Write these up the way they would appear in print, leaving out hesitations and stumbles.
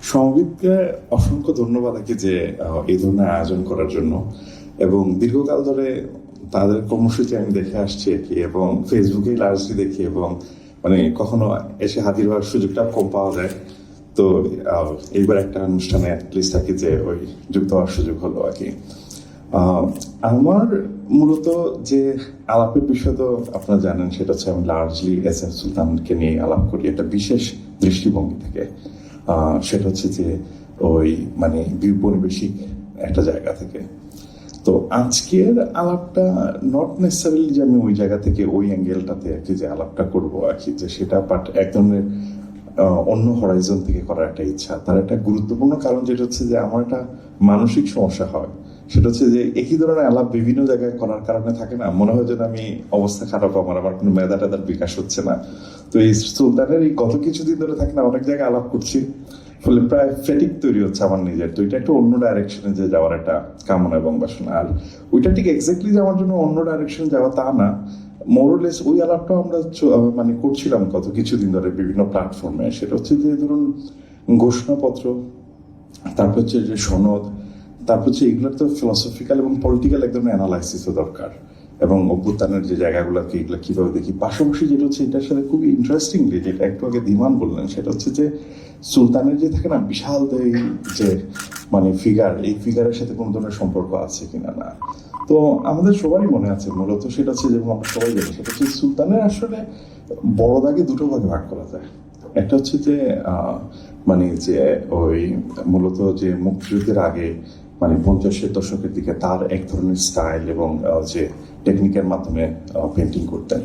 সমবিতকে অসংখ্য ধন্যবাদ আর কি যে এই ধরনের আয়োজন করার জন্য। এবং দীর্ঘকাল ধরে তাদের কর্মসূচি আমি দেখে আসছি আর কি, এবং ফেসবুকে লার্জলি দেখি, এবং মানে কখনো এসে হাজির হওয়ার সুযোগটা কম পাওয়া যায়। তো এইবার একটা অনুষ্ঠানে অ্যাটলিস্ট আর কি যে ওই যুক্ত হওয়ার সুযোগ হলো আর কি। আমার মূলত যে আলাপের বিষয় তো আপনারা জানেন, সেটা হচ্ছে আমি লার্জলি এস এম সুলতানকে নিয়ে আলাপ করি একটা বিশেষ দৃষ্টিভঙ্গি থেকে। সেটা হচ্ছে যে ওই মানে বিপরিবেশিক একটা জায়গা থেকে। তো আজকের আলাপটা নট নেসেসারিলি যে আমি ওই জায়গা থেকে ওই অ্যাঙ্গেলটাতে আর কি যে আলাপটা করবো আর কি, যে সেটা বাট এক ধরনের অন্য হরাইজন থেকে করার একটা ইচ্ছা। তার একটা গুরুত্বপূর্ণ কারণ যেটা হচ্ছে যে আমার একটা মানসিক সমস্যা হয়, সেটা হচ্ছে যে একই ধরনের আলাপ বিভিন্ন জায়গায় করার কারণে থাকে না, মনে হয় যেন আমি অবস্থা খারাপ, আমার কোনো মেধা টেদার বিকাশ হচ্ছে না। তো এই সুলতানের এই গত কিছুদিন ধরে থাকে না, অনেক জায়গায় আলাপ করছি, ফলে প্রায় ফেটিক তৈরি হচ্ছে আমার নিজের। তো এটা একটু অন্য ডাইরেকশনে যে যাওয়ার একটা কামনা এবং বাসনা। আর ওইটা ঠিক এক্স্যাক্টলি যে আমার জন্য অন্য ডাইরেকশনে যাওয়া তা না, মোরলেস ওই আলাপটাও আমরা মানে করছিলাম গত কিছুদিন ধরে বিভিন্ন প্ল্যাটফর্মে। সেটা হচ্ছে যে ধরুন ঘোষণাপত্র, তারপর হচ্ছে যে সনদ, তারপর হচ্ছে এগুলোর তো ফিলসফিক্যাল এবং পলিটিক্যাল একদম অ্যানালাইসিসও দরকার, এবং অভ্যুত্থানের যে জায়গাগুলোকে এগুলো কিভাবে দেখি। পাশাপাশি যেটা হচ্ছে এটার সাথে খুবই ইন্টারেস্টিংলি যেটা একটু আগে ধীমান বললেন, সেটা হচ্ছে যে সুলতানের যে থাকে না বিশাল যে মানে ফিগার, এই ফিগারের সাথে কোনো ধরনের সম্পর্ক আছে কিনা না। তো আমাদের সবারই মনে আছে মূলত সেটা হচ্ছে, যেমন আমরা সবাই জানি, সেটা হচ্ছে সুলতানের আসলে বড় দাগে দুটো ভাগে ভাগ করা যায়। একটা হচ্ছে যে মানে যে ওই মূলত যে মুক্তিযুদ্ধের আগে মানে 50-এর দশকের দিকে তার এক ধরনের স্টাইল এবং যে টেকনিকের মাধ্যমে পেন্টিং করতেন।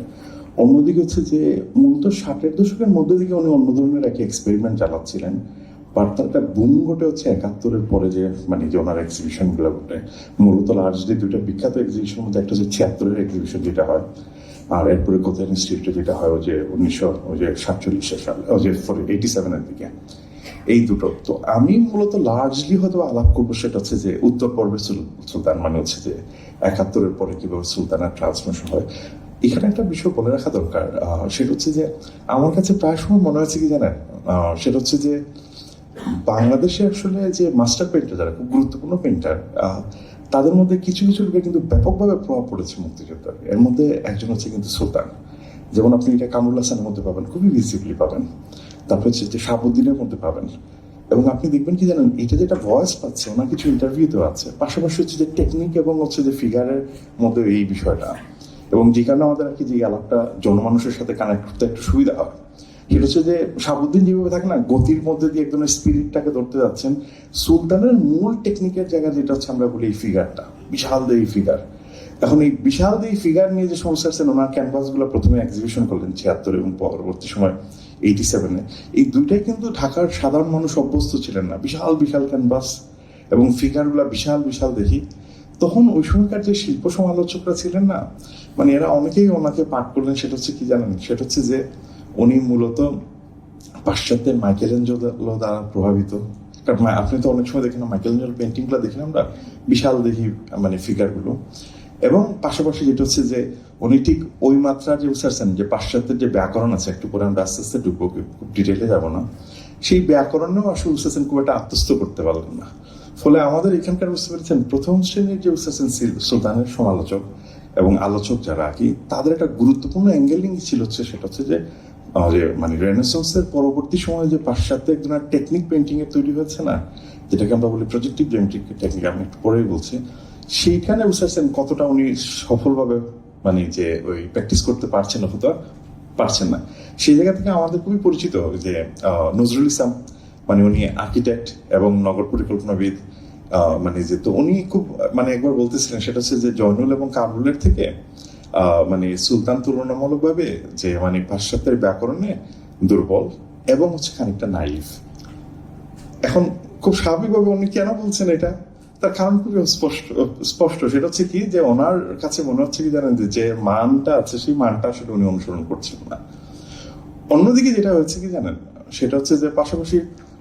অন্যদিকে হচ্ছে যে মূলত 60-এর দশকের মধ্যে দিকে উনি অন্য ধরনের একটা এক্সপেরিমেন্ট চালাচ্ছিলেন। বাট তার একটা বুম ঘটে হচ্ছে 71-এর পরে, যে মানে যে ওনার এক্সিবিশনগুলো ঘটে। মূলত লার্জলি দুইটা বিখ্যাত এক্সিবিশনের মধ্যে একটা হচ্ছে 76-এর এক্সিবিশন যেটা হয়, আর এরপরে কোথায় ইনস্টিটিউটে যেটা হয় ওই যে 1947 সালে, ওই যে 87-এর দিকে। এই দুটো তো আমি মূলত লার্জলি হয়তো আলাপ করবো, সেটা হচ্ছে যে উত্তর পর্বে সুলতান, মানে হচ্ছে যে 71-এর পরে কিভাবে সুলতানের ট্রান্সফরমেশন হয়। এখানে একটা বিষয় বলে রাখা দরকার, সেটা হচ্ছে যে আমার কাছে প্রায় সময় মনে হচ্ছে কি জানেন, সেটা হচ্ছে যে বাংলাদেশে আসলে যে মাস্টার পেন্টার যারা খুব গুরুত্বপূর্ণ পেন্টার, তাদের মধ্যে কিছু কিছু লোকের কিন্তু ব্যাপকভাবে প্রভাব পড়েছে মুক্তিযোদ্ধার। এর মধ্যে একজন হচ্ছে কিন্তু সুলতান। যেমন আপনি এটা কামরুল হাসানের মধ্যে পাবেন, খুবই ভিজিবলি পাবেন। তারপর হচ্ছে যে শাহাবুদ্দিনের মধ্যে পাবেন। এবং আপনি দেখবেন কি জানেন, এটা যেটা ভয়েস পাচ্ছে ওনার কিছু ইন্টারভিউতেও আছে। পাশাপাশি হচ্ছে যে টেকনিক এবং হচ্ছে যে ফিগারের মধ্যে এই বিষয়টা, এবং যে কারণে আমাদের আর কি যে আলাপটা জনমানুষের সাথে কানেক্ট করতে একটু সুবিধা হয়। সেটা হচ্ছে যে শাহাবুদ্দিন যেভাবে থাকে না গতির মধ্যে দিয়ে একদম স্পিরিটটাকে ধরতে যাচ্ছেন, সুলতানের মূল টেকনিকের জায়গা যেটা হচ্ছে আমরা বলি এই ফিগারটা, বিশাল দেই ফিগার। এখন এই বিশাল দেই ফিগার নিয়ে যে সমস্যা আছেন, ওনার ক্যানভাসগুলো প্রথমে এক্সিবিশন করলেন 76 এবং পরবর্তী সময় 87-এ। এই দুইটাই কিন্তু ঢাকার সাধারণ মানুষ অভ্যস্ত ছিলেন না, বিশাল বিশাল ক্যানভাস এবং ফিগারগুলো বিশাল বিশাল দেখি। তখন ওই সময়কার যে শিল্প সমালোচকরা ছিলেন না, মানে এরা অনেকেই ওনাকে পাঠ করলেন। সেটা হচ্ছে কি জানেন, সেটা হচ্ছে যে উনি মূলত পাশ্চাত্যের মাইকেলেঞ্জেলো দ্বারা প্রভাবিত। কারণ আপনি তো অনেক সময় দেখেন মাইকেলেঞ্জেলো পেন্টিংগুলো দেখেন আমরা, বিশাল দেখি মানে ফিগারগুলো। এবং পাশাপাশি যেটা হচ্ছে যে উনি ঠিক ওই মাত্রা যে বুঝতেছেন যে পাশ্চাত্যের যে ব্যাকরণ আছে, একটু পরে আমরা আস্তে আস্তে ঢুকবো, খুব ডিটেলে যাবো না, সেই ব্যাকরণেও আসলে বুঝতেছেন খুব একটা আত্মস্থ করতে পারলেন না। ফলে আমাদের এখানকার বুঝতে পেরেছেন প্রথম শ্রেণীর যে বুঝতেছেন সুলতানের সমালোচক এবং আলোচক যারা আর কি, তাদের একটা গুরুত্বপূর্ণ অ্যাঙ্গেলিং ছিল হচ্ছে সেটা হচ্ছে যে মানে রেনেসন্সের পরবর্তী সময়ে যে পাশ্চাত্যে একজন টেকনিক পেন্টিং এর তৈরি হয়েছে না, যেটাকে আমরা বলি প্রজেক্টিভ জ্যামিতিক টেকনিক, আমি একটু পরেই বলছি, সেইখানে বুঝতেছেন কতটা উনি সফলভাবে মানে যে ওই প্র্যাকটিস করতে পারছেন অথবা পারছেন না। সেই জায়গা থেকে আমাদের খুবই পরিচিত যে নজরুল ইসলাম, মানে উনি আর্কিটেক্ট এবং নগর পরিকল্পনাবিদ। মানে যে তো উনি খুব মানে একবার বলতেছিলেন, সেটা হচ্ছে যে জয়নুল এবং কামরুলের থেকে মানে সুলতান তুলনামূলকভাবে যে মানে পাশ্চাত্যের ব্যাকরণে দুর্বল এবং হচ্ছে খানিকটা নাইভ। এখন খুব স্বাভাবিকভাবে উনি কেন বলছেন এটা, তার কারণ খুবই স্পষ্ট। সেটা হচ্ছে কি যে ওনার কাছে মনে হচ্ছে কি জানেন, যে মানটা আছে সেই মানটা আসলে উনি অনুসরণ করছেন না। অন্যদিকে যেটা হচ্ছে কি জানেন, সেটা হচ্ছে যে পাশাপাশি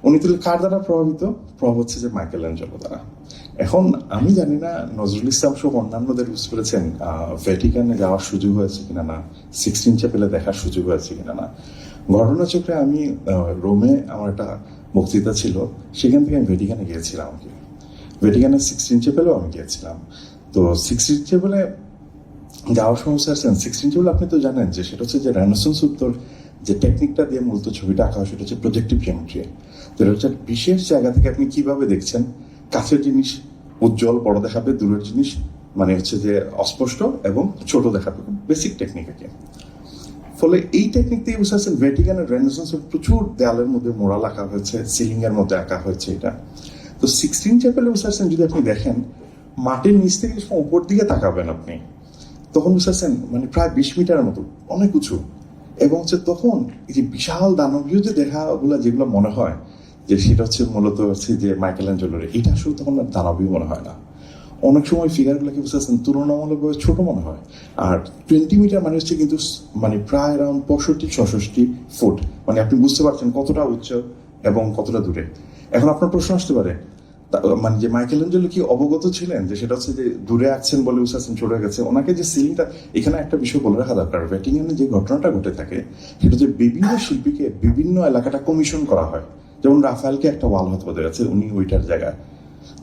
উনি তাহলে কার দ্বারা প্রভাব হচ্ছে যে মাইকেলেঞ্জেলো দ্বারা। এখন আমি জানি না নজরুল ইসলাম সহ অন্যান্যদের বুঝতে পেরেছেন ভ্যাটিকানে যাওয়ার সুযোগ হয়েছে কিনা না, সিক্সটিন চ্যাপেলে দেখার সুযোগ হয়েছে কিনা না। ঘটনাচক্রে আমি রোমে আমার একটা বক্তৃতা ছিল, সেখান থেকে আমি ভ্যাটিকানে গিয়েছিলাম আর কি। ভ্যাটিকানের সিক্সটিন চ্যাপেলেও আমি গিয়েছিলাম। তো সিক্সটিন চ্যাপেলে যাওয়ার সময় স্যার, সিক্সটিন চ্যাপেল আপনি তো জানেন যে সেটা হচ্ছে যে রেনেসাঁস উত্তর যে টেকনিকটা দিয়ে মূলত ছবিটা আঁকা হয় সেটা হচ্ছে প্রজেক্টিভ জিওমেট্রি। তো এটা হচ্ছে বিশেষ জায়গা থেকে আপনি কিভাবে দেখছেন, কাছের জিনিস উজ্জ্বল বড় দেখাবে, দূরের জিনিস মানে হচ্ছে যে অস্পষ্ট এবং ছোট দেখাবে, বেসিক টেকনিক আর কি। ফলে এই টেকনিক দিয়ে বুঝতে পারছেন ভ্যাটিকানের রেনেসাঁসের প্রচুর দেয়ালের মধ্যে মোড়াল আঁকা হয়েছে, সিলিং এর মধ্যে আঁকা হয়েছে এটা। তো সিক্সটিন চ্যাপেলে বুঝতে পারছেন যদি আপনি দেখেন মাটির নিচ থেকে উপর দিকে তাকাবেন আপনি, তখন বুঝতে পারছেন মানে প্রায় 20 মিটারের মতো অনেক উঁচু। এবং হচ্ছে তখন এই যে বিশাল দানবীয় যে দেখাগুলো যেগুলো মনে হয় যে সেটা হচ্ছে মূলত হচ্ছে যে মাইকেল অ্যাঞ্জেলোর, এটা আসলে তখন আর দানবীয় মনে হয় না। অনেক সময় ফিগারগুলোকে বুঝতে পারছেন তুলনামূলকভাবে ছোট মনে হয়। আর 20 মিটার মানে হচ্ছে কিন্তু মানে প্রায় অ্যারাউন্ড 65-66 ফুট, মানে আপনি বুঝতে পারছেন কতটা উচ্চ এবং কতটা দূরে। এখন আপনার প্রশ্ন আসতে পারে মানে যে মাইকেল অ্যাঞ্জেলো কি অবগত ছিলেন যে সেটা হচ্ছে যে দূরে আছেন বলে বুঝতে পারছেন চলে গেছে ওনাকে যে সিলিংটা, এখানে একটা বিষয় বলে রাখা দরকার, ভ্যাটিকানে যে ঘটনাটা ঘটে থাকে সেটা যে বিভিন্ন শিল্পীকে বিভিন্ন এলাকাটা কমিশন করা হয়। যেমন রাফায়েলকে একটা ওয়াল হয়তো দেওয়া হয়েছে, উনি ওইটার জায়গায়,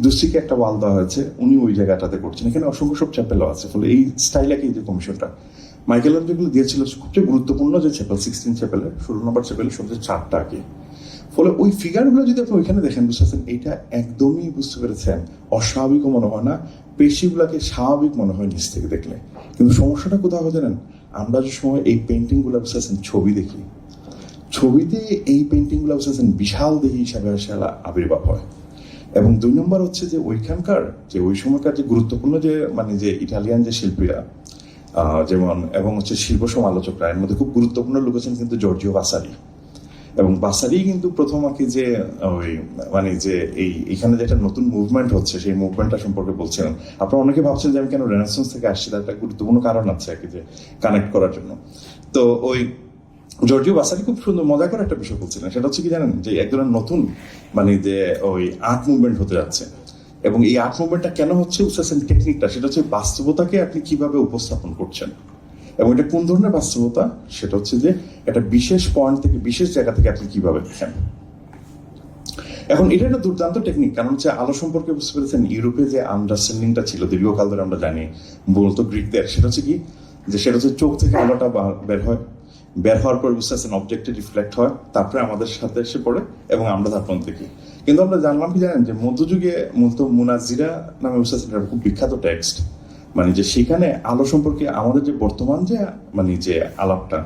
দুসিকে একটা ওয়াল দেওয়া হয়েছে, উনি ওই জায়গাটাতে করছেন। এখানে অসংখ্য সব চ্যাপেলও আছে। ফলে এই স্টাইলে এই যে কমিশনটা মাইকেল অ্যাঞ্জেলো দিয়েছিল সবচেয়ে গুরুত্বপূর্ণ যে চ্যাপেল, 16 চ্যাপেলের 16 নম্বর চ্যাপেলের সবচেয়ে 4টা আগে। ফলে ওই ফিগারগুলো যদি আপনি ওইখানে দেখেন বুঝতে পারছেন এটা একদমই বুঝতে পেরেছেন অস্বাভাবিকও মনে হয় না, পেশিগুলাকে স্বাভাবিক মনে হয় নিচ থেকে দেখলে। কিন্তু সমস্যাটা কোথাও হয় জানেন, আমরা যে সময় এই পেন্টিংগুলো বুঝতে পারছেন ছবি দেখি, ছবিতে এই পেন্টিংগুলো বুঝতে পারছেন বিশাল দেহী হিসাবে আবির্ভাব হয়। এবং 2 নম্বর হচ্ছে যে ওইখানকার যে ওই সময়কার যে গুরুত্বপূর্ণ যে মানে যে ইটালিয়ান যে শিল্পীরা যেমন এবং হচ্ছে শিল্প সমালোচকরা, এর মধ্যে খুব গুরুত্বপূর্ণ লোক আছেন কিন্তু জর্জিও বাসারি। এবং বাসারি কিন্তু প্রথম আর কি যে ওই মানে যে এইখানে যে একটা নতুন মুভমেন্ট হচ্ছে সেই মুভমেন্টটা সম্পর্কে বলছিলেন। আপনারা অনেকে ভাবছেন যে আমি কেন রেনেসাঁস থেকে আসছি, তার একটা গুরুত্বপূর্ণ কারণ আছে আর কি যে কানেক্ট করার জন্য। তো ওই জর্জিও বাসারি খুব সুন্দর মজা করে একটা বিষয় বলছিলেন, সেটা হচ্ছে কি জানেন যে এক ধরনের নতুন মানে যে ওই আর্ট মুভমেন্ট হতে যাচ্ছে। এবং এই আর্ট মুভমেন্টটা কেন হচ্ছে বুঝতেছেন টেকনিকটা, সেটা হচ্ছে বাস্তবতাকে আপনি কিভাবে উপস্থাপন করছেন। এবং এটা কোন ধরনের বাস্তবতা, সেটা হচ্ছে যে একটা বিশেষ পয়েন্ট থেকে বিশেষ জায়গা থেকে আপনি কিভাবে দেখেন। এখন এটা একটা দুর্দান্ত টেকনিক, কারণ হচ্ছে আলো সম্পর্কে বুঝতে পেরেছেন ইউরোপে যে আন্ডারস্ট্যান্ডিংটা ছিল দীর্ঘকাল ধরে আমরা জানি মূলত গ্রিকদের, সেটা হচ্ছে কি যে সেটা হচ্ছে চোখ থেকে আলোটা বের হয়, বের হওয়ার পর বুঝতে পারছেন অবজেক্টে রিফ্লেক্ট হয়, তারপরে আমাদের সাথে এসে পড়ে এবং আমরা তারপর দেখি। কিন্তু আমরা জানলাম কি জানেন যে মধ্যযুগে মূলত মুনাজিরা নামে বুঝতে পারছেন খুব বিখ্যাত টেক্সট, মানে যে সেখানে আলো সম্পর্কে আমাদের যে বর্তমান যে মানে যে আলাপটা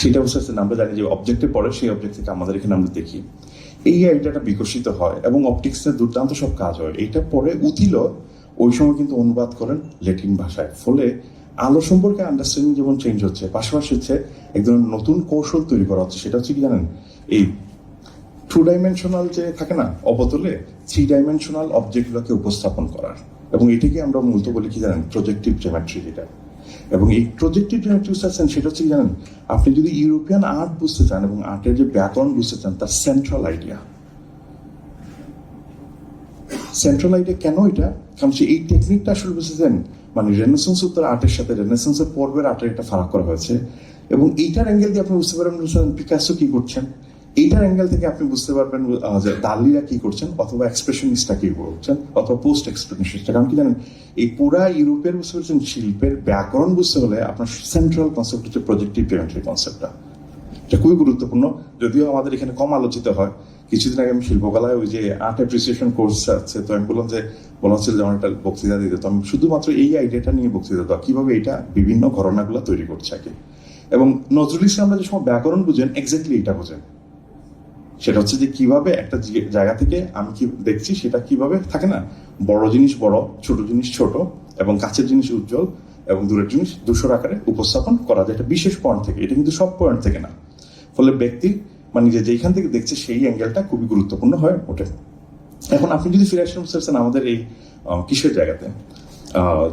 সেটা বুঝতে পারছেন আমরা জানি যে অবজেক্টে পড়ে, সেই অবজেক্ট থেকে আমাদের এখানে আমরা দেখি। এই আইডিয়াটা বিকশিত হয় এবং অপটিক্সের দুর্দান্ত সব কাজ হয়। এইটা পরে উথিল ওই সময় কিন্তু অনুবাদ করেন ল্যাটিন ভাষায়। ফলে আলো সম্পর্কে আন্ডারস্ট্যান্ডিং যেমন চেঞ্জ হচ্ছে, পাশাপাশি হচ্ছে একদম নতুন কৌশল তৈরি করা হচ্ছে। সেটা হচ্ছে কি জানেন, এই 2 ডাইমেনশনাল যে থাকে না অবতলে 3 ডাইমেনশনাল অবজেক্টগুলোকে উপস্থাপন করার, এবং এটাকে আমরা মূলত বলি কি জানেন প্রজেক্টিভ জিওমেট্রি যেটা। এবং এই প্রজেক্টিভ জিওমেট্রি আছেন সেটা হচ্ছে কি জানেন, আপনি যদি ইউরোপিয়ান আর্ট বুঝতে চান এবং আর্টের যে ব্যাকরণ বুঝতে চান তার সেন্ট্রাল আইডিয়া কেন এটা, কারণ এই টেকনিকটা আসলে বুঝেছেন মানে রেনেসাঁস উত্তর আর্টের সাথে রেনেসাঁসের পর্বের আর্টের একটা ফারাক করা হয়েছে। এবং এইটার অ্যাঙ্গেল দিয়ে আপনি বুঝতে পারবেন পিকাসো কি করছেন, এইটার অ্যাঙ্গেল থেকে আপনি বুঝতে পারবেন যে দালিরা কি করছেন, অথবা এক্সপ্রেশনিস্টটা কি করছেন, অথবা পোস্ট এক্সপ্রেশনিস্টটা। কারণ কি জানেন এই পুরা ইউরোপের বুঝতে পারছেন শিল্পের ব্যাকরণ বুঝতে হলে আপনার সেন্ট্রাল কনসেপ্ট হচ্ছে প্রজেক্টিভ জিওমেট্রি কনসেপ্টটা। এটা খুবই গুরুত্বপূর্ণ, যদিও আমাদের এখানে কম আলোচিত হয়। কিছুদিন আগে আমি শিল্পকলায় ওই যে আর্ট অ্যাপ্রিসিয়েশন কোর্স আছে, তো আমি বললাম যে বলা হচ্ছিল যে আমার একটা বক্তৃতা দিতে, তো আমি শুধুমাত্র এই আইডিয়াটা নিয়ে বক্তৃতা দেওয়া কিভাবে এটা বিভিন্ন ঘটনাগুলো তৈরি করছে আগে। এবং নজরুল ইসলামরা যে সময় ব্যাকরণ বুঝেন এক্স্যাক্টলি এটা বোঝেন, সেটা হচ্ছে যে কিভাবে একটা জায়গা থেকে আমি কি দেখছি সেটা কিভাবে থাকে না, বড় জিনিস বড়, ছোট জিনিস ছোট, এবং কাছের জিনিস উজ্জ্বল এবং দূরের জিনিস ধূসর আকারে উপস্থাপন করা যায় একটা বিশেষ পয়েন্ট থেকে। এটা কিন্তু সব পয়েন্ট থেকে না। ফলে ব্যক্তি মানে যে যেখান থেকে দেখছে সেই অ্যাঙ্গেলটা খুবই গুরুত্বপূর্ণ হয়ে ওঠে। এখন আপনি যদি ফিরে আসেন বুঝতে পারছেন আমাদের এই কিসের জায়গাতে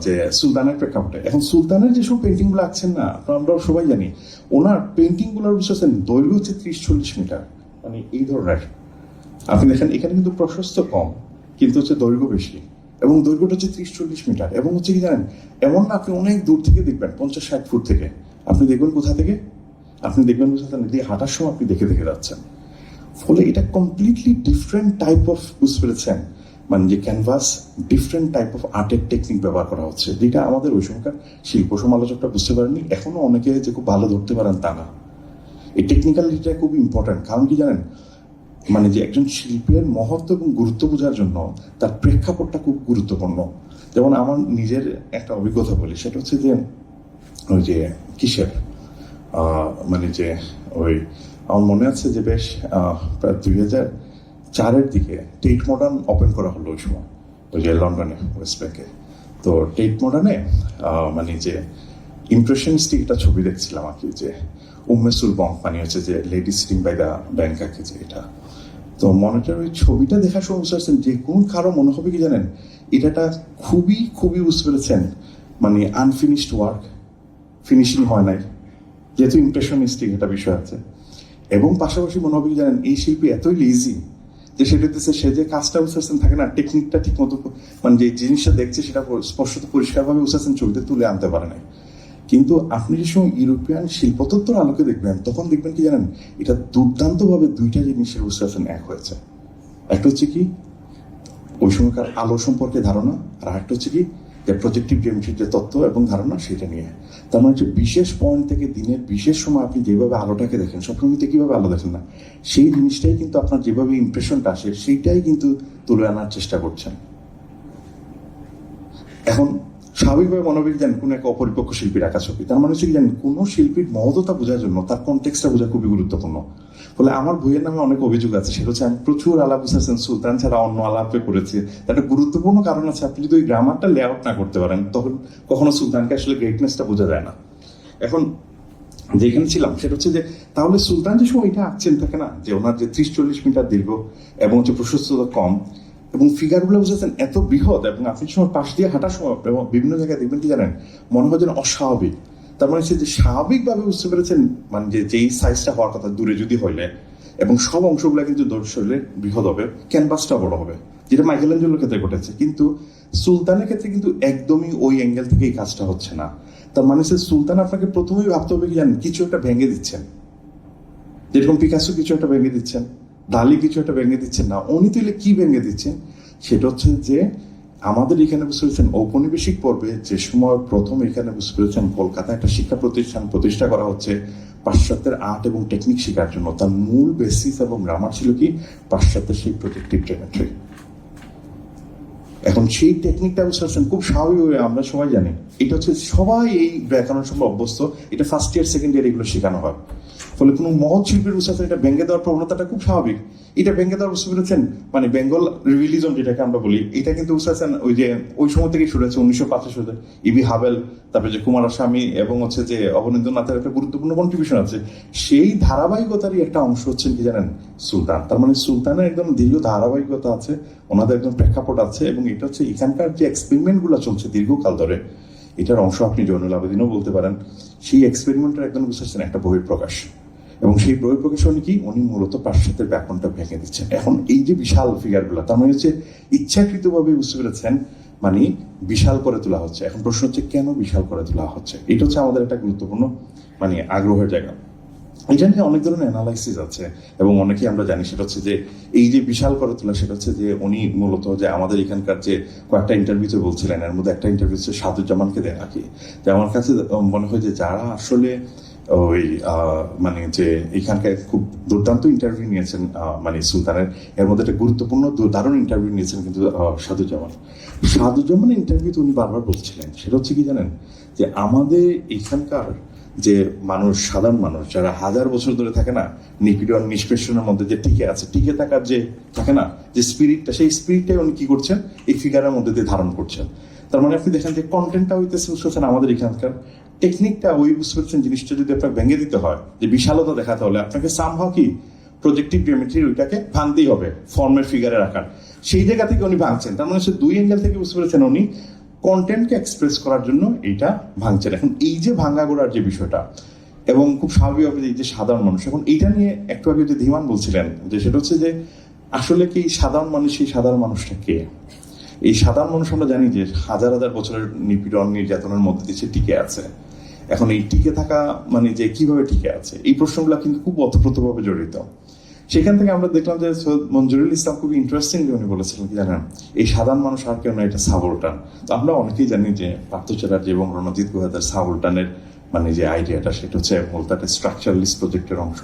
যে সুলতানের প্রেক্ষাপটে। এখন সুলতানের যেসব পেন্টিং গুলো আঁকছেন না, আমরা সবাই জানি ওনার পেন্টিং গুলোর বুঝতেছেন দৈর্ঘ্য হচ্ছে 30-40 মিটার, মানে এই ধরনের। আপনি দেখেন এখানে কিন্তু প্রশস্ত কম কিন্তু হচ্ছে দৈর্ঘ্য বেশি, এবং দৈর্ঘ্যটা হচ্ছে 30-40 মিটার। এবং হচ্ছে কি জানেন এমন না আপনি অনেক দূর থেকে দেখবেন, 50-60 ফুট থেকে আপনি দেখবেন কোথা থেকে, আপনি দেখবেন বুঝতে দিয়ে হাঁটার সময় আপনি দেখে দেখে যাচ্ছেন। ফলে এটা কমপ্লিটলি ডিফারেন্ট টাইপ অফ, বুঝতে পেরেছেন, মানে যে ক্যানভাস, ডিফারেন্ট টাইপ অফ আর্টের টেকনিক ব্যবহার করা হচ্ছে, যেটা আমাদের ওই সময়কার শিল্প সমালোচকরা বুঝতে পারেননি। এখনো অনেকে যে খুব ভালো ধরতে পারেন তা না। এই টেকনিক্যালিটিটা খুব ইম্পর্টেন্ট। কারণ কি জানেন, মানে যে একজন শিল্পের মহত্ব এবং গুরুত্ব বোঝার জন্য তার প্রেক্ষাপটটা খুব গুরুত্বপূর্ণ। যেমন আমার নিজের একটা অভিজ্ঞতা বলি, সেটা হচ্ছে যে ওই যে কিসের মানে যে ওই আমার মনে আছে যে বেশ প্রায় 2004-এর দিকে টেট মডার্ন ওপেন করা হলো ওই সময়, ওই যে লন্ডনে, ওয়েস্ট ব্যাংকে। তো টেট মডার্নে মানে যে ইমপ্রেশনিস্টিক একটা ছবি দেখছিলাম আর কি, যে উম্মেসুল বঙ্ক, মানে হচ্ছে যে lady sitting by the bank আর কি, যে এটা। তো মনিটর ওই ছবিটা দেখার সময় বুঝতে পারছেন যে কোন কারো মনে হবে কি জানেন, এটা খুবই খুবই, বুঝতে পেরেছেন, মানে আনফিনিশড ওয়ার্ক, ফিনিশিং হয় নাই, যেহেতু ইমপ্রেশনিস্টিক একটা বিষয় আছে। এবং পাশাপাশি মনে হবে কি জানেন, এই শিল্পী এতই লেজি যে সেটা হচ্ছে সে যে কাজটা বুঝতে থাকে না, টেকনিকটা ঠিক মতো, মানে যে জিনিসটা দেখছে সেটা স্পষ্টত পরিষ্কারভাবে বুঝতে ছবিতে তুলে আনতে পারে না। কিন্তু আপনি যে সময় ইউরোপিয়ান শিল্পতত্ত্বর আলোকে দেখবেন, তখন দেখবেন কি জানেন, এটা দুর্দান্তভাবে দুইটা জিনিসের বুঝতে এক হয়েছে। একটা হচ্ছে কি ওই সময়কার আলো সম্পর্কে ধারণা, আর একটা হচ্ছে কি যে প্রজেক্টিভ জিওমেট্রির যে তত্ত্ব এবং ধারণা, সেটা নিয়ে। তার মানে হচ্ছে বিশেষ পয়েন্ট থেকে দিনের বিশেষ সময় আপনি যেভাবে আলোটাকে দেখেন, সবসময় কিভাবে আলো দেখেন না, সেই জিনিসটাই কিন্তু আপনার যেভাবে ইমপ্রেশনটা আসে সেইটাই কিন্তু তুলে আনার চেষ্টা করছেন। এখন স্বাভাবিকভাবে মনে হবে জানেন কোনো এক অপরিপক্ষ শিল্পীর আঁকা ছবি, তার মানে হচ্ছে কি জানেন, কোনো শিল্পীর মহত্বতা বোঝার জন্য তার কনটেক্সটটা বোঝা খুবই গুরুত্বপূর্ণ। ফলে আমার বইয়ের নামে অনেক অভিযোগ আছে, সেটা হচ্ছে আমি প্রচুর আলাপ বুঝেছেন সুলতান ছাড়া অন্য আলাপে করেছি। তার একটা গুরুত্বপূর্ণ কারণ আছে, আপনি যদি ওই গ্রামারটা লেআউট না করতে পারেন, তখন কখনো সুলতানকে আসলে গ্রেটনেসটা বোঝা যায় না। এখন যেখানে ছিলাম সেটা হচ্ছে যে তাহলে সুলতান যে সময় এটা আঁকছেন থাকে না, যে ওনার যে 30-40 মিটার দীর্ঘ এবং হচ্ছে প্রশস্ততা কম, এবং ফিগারগুলো বুঝেছেন এত বৃহৎ, এবং আপনি সময় পাশ দিয়ে হাঁটার সময় এবং বিভিন্ন জায়গায় দেখবেন কি জানেন, মনে হয় যেন অস্বাভাবিক। তার মানে হচ্ছে যে স্বাভাবিকভাবে বুঝতে পেরেছেন, মানে যে যেই সাইজটা হওয়ার কথা দূরে যদি হইলে, এবং সব অংশগুলো কিন্তু দর্শক হলে বৃহৎ হবে, ক্যানভাসটা বড় হবে, যেটা মাইকেল অ্যাঞ্জেলোর ক্ষেত্রে ঘটেছে। কিন্তু সুলতানের ক্ষেত্রে কিন্তু একদমই ওই অ্যাঙ্গেল থেকে এই কাজটা হচ্ছে না। তার মানে হচ্ছে সুলতান আপনাকে প্রথমেই ভাবতে হবে কি জানেন, কিছু একটা ভেঙে দিচ্ছেন, যেরকম পিকাসো কিছু একটা ভেঙে দিচ্ছেন, ডালি কিছু একটা ভেঙে দিচ্ছেন না, উনি তাহলে কি ভেঙে দিচ্ছেন, সেটা হচ্ছে যে আমাদের এখানে বুঝতে পেরেছেন ঔপনিবেশিক পর্বে যে সময় প্রথম এখানে বুঝতে পেরেছেন কলকাতা একটা শিক্ষা প্রতিষ্ঠান প্রতিষ্ঠা করা হচ্ছে পাশ্চাত্যের আর্ট এবং টেকনিক শেখার জন্য, তার মূল বেসিস এবং গ্রামার ছিল কি পাশ্চাত্যের সেই প্রজেক্টিভ জিওমেট্রি। এখন সেই টেকনিকটা বুঝতে পারছেন খুব স্বাভাবিকভাবে আমরা সবাই জানি, এটা হচ্ছে সবাই এই ব্যাকরণ সঙ্গে অভ্যস্ত, এটা ফার্স্ট ইয়ার সেকেন্ড ইয়ার এগুলো শেখানো হয়। ফলে কোনো মহৎ শিল্পীর বুঝতে এটা ভেঙে দেওয়ার প্রবণতাটা খুব স্বাভাবিক। এটা ভেঙে দেওয়ার বুঝতে পেরেছেন, মানে বেঙ্গল রিভিলিজম যেটাকে আমরা বলি, এটা কিন্তু বুঝতে পারছেন ওই যে ওই সময় থেকেই শুরু হয়েছে 1985 সালে। ইবি হাবেল, তারপরে যে কুমারস্বামী এবং হচ্ছে যে অবনীন্দ্রনাথের একটা গুরুত্বপূর্ণ কন্ট্রিবিউশন আছে, সেই ধারাবাহিকতারই একটা অংশ হচ্ছেন কি জানেন সুলতান। তার মানে সুলতানের একদম দীর্ঘ ধারাবাহিকতা আছে, ওনাদের একদম প্রেক্ষাপট আছে, এবং এটা হচ্ছে এখানকার যে এক্সপেরিমেন্ট গুলো চলছে দীর্ঘকাল ধরে, এটার অংশ আপনি জয়নুল আবেদিনও বলতে পারেন। সেই এক্সপেরিমেন্টের একদম বুঝতে পারছেন একটা বহিঃপ্রকাশ, এবং সেই বহিঃপ্রকাশে উনি কি, উনি মূলত পাশ্চাত্যের ব্যাকরণটা ভেঙে দিচ্ছেন। এখন এই যে বিশাল ফিগারগুলো, তার মানে হচ্ছে ইচ্ছাকৃতভাবে বুঝতে পেরেছেন, মানে বিশাল করে তোলা হচ্ছে। এখন প্রশ্ন হচ্ছে কেন বিশাল করে তোলা হচ্ছে, এটা হচ্ছে আমাদের একটা গুরুত্বপূর্ণ মানে আগ্রহের জায়গা। এটা নিয়ে অনেক ধরনের অ্যানালাইসিস আছে, এবং অনেকেই আমরা জানি সেটা হচ্ছে যে এই যে বিশাল করে তোলা, সেটা হচ্ছে যে উনি মূলত যে আমাদের এখানকার যে কয়েকটা ইন্টারভিউতে বলছিলেন, এর মধ্যে একটা ইন্টারভিউ হচ্ছে সাদুজ্জামানকে দেয় নাকি, যে আমার কাছে মনে হয় যে যারা আসলে ওই মানে যে এখানকার খুব দুর্দান্ত ইন্টারভিউ নিয়েছেন মানে সুলতানের, এর মধ্যে একটা গুরুত্বপূর্ণ দারুণ ইন্টারভিউ নিয়েছেন কিন্তু সাদুজ্জামানের ইন্টারভিউতে উনি বারবার বলছিলেন, সেটা হচ্ছে কি জানেন, যে আমাদের এখানকার যে মানুষ, সাধারণ মানুষ যারা হাজার বছর ধরে থাকে না নিপীড়ন নিষ্পেষণের মধ্যে যে টিকে আছে, টিকে থাকার যে থাকে না যে স্পিরিটটা, সেই স্পিরিটটাই উনি কি করছেন এই ফিগারের মধ্যে দিয়ে ধারণ করছেন। তার মানে আপনি দেখেন যে কন্টেন্টটা হইতেছে বুঝতে পারছেন আমাদের এখানকার, টেকনিকটা ওই বুঝতে পারছেন জিনিসটা যদি আপনাকে ভেঙে দিতে হয়, যে বিশালতা দেখাতে হলে আপনাকে সামহাও কি প্রজেক্টিভ জিওমেট্রির ওইটাকে ভাঙতেই হবে, ফর্মের ফিগারের আকার, সেই জায়গা থেকে উনি ভাঙছেন। তার মানে হচ্ছে দুই অ্যাঙ্গেল থেকে বুঝতে পেরেছেন উনি কন্টেন্টকে এক্সপ্রেস করার জন্য এইটা ভাঙছেন। এখন এই যে ভাঙা গোড়ার যে বিষয়টা, এবং খুব স্বাভাবিকভাবে এই যে সাধারণ মানুষ, এখন এইটা নিয়ে একটু আগে যে ধীমান বলছিলেন, যে সেটা হচ্ছে যে আসলে কি সাধারণ মানুষ, এই সাধারণ মানুষটা কে? এই সাধারণ মানুষ আমরা জানি যে হাজার হাজার বছরের নিপীড়ন নির্যাতনের মধ্যে দিয়ে টিকে আছে। এখন এই টিকে থাকা মানে যে কিভাবে টিকে আছে, এই প্রশ্নগুলো কিন্তু খুব ওতপ্রোতভাবে জড়িত। সেখান থেকে আমরা দেখলাম যে সৈয়দ মঞ্জুরুল ইসলাম খুবই ইন্টারেস্টিং উনি বলেছিলেন কি জানেন, এই সাধারণ মানুষ আর কেউ না, এটা সাবলটান। তো আমরা অনেকেই জানি যে পার্থ চ্যাটার্জি এবং রণজিৎ গুহাদের সাবলটানের মানে যে আইডিয়াটা, সেটা হচ্ছে মূলত একটা স্ট্রাকচারালিস্ট প্রজেক্টের অংশ,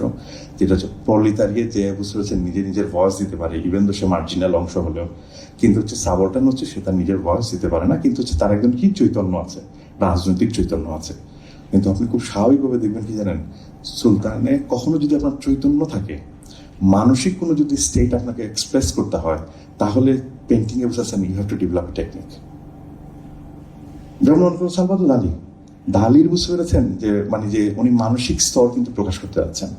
যেটা হচ্ছে প্রলিতারিয়ে যে বুঝতে পারছে নিজে নিজের ভয়েস দিতে পারে, ইভেন তো সে মার্জিনাল অংশ হলেও। কিন্তু হচ্ছে সাবলটান হচ্ছে সে তার নিজের ভয়েস দিতে পারে না, কিন্তু হচ্ছে তার একজন কি চৈতন্য আছে, রাজনৈতিক চৈতন্য আছে। কিন্তু আপনি খুব স্বাভাবিকভাবে দেখবেন কি জানেন, সুলতানে কখনো যদি আপনার চৈতন্য থাকে, মানসিক কোনো যদি স্টেট আপনাকে এক্সপ্রেস করতে হয়, তাহলে পেন্টিং এ বুঝাচ্ছেন you have to develop technique. যেমন সালভাদর দালি, দালির বুঝতে পেরেছেন যে মানে যে উনি মানসিক স্তর কিন্তু প্রকাশ করতে যাচ্ছেন।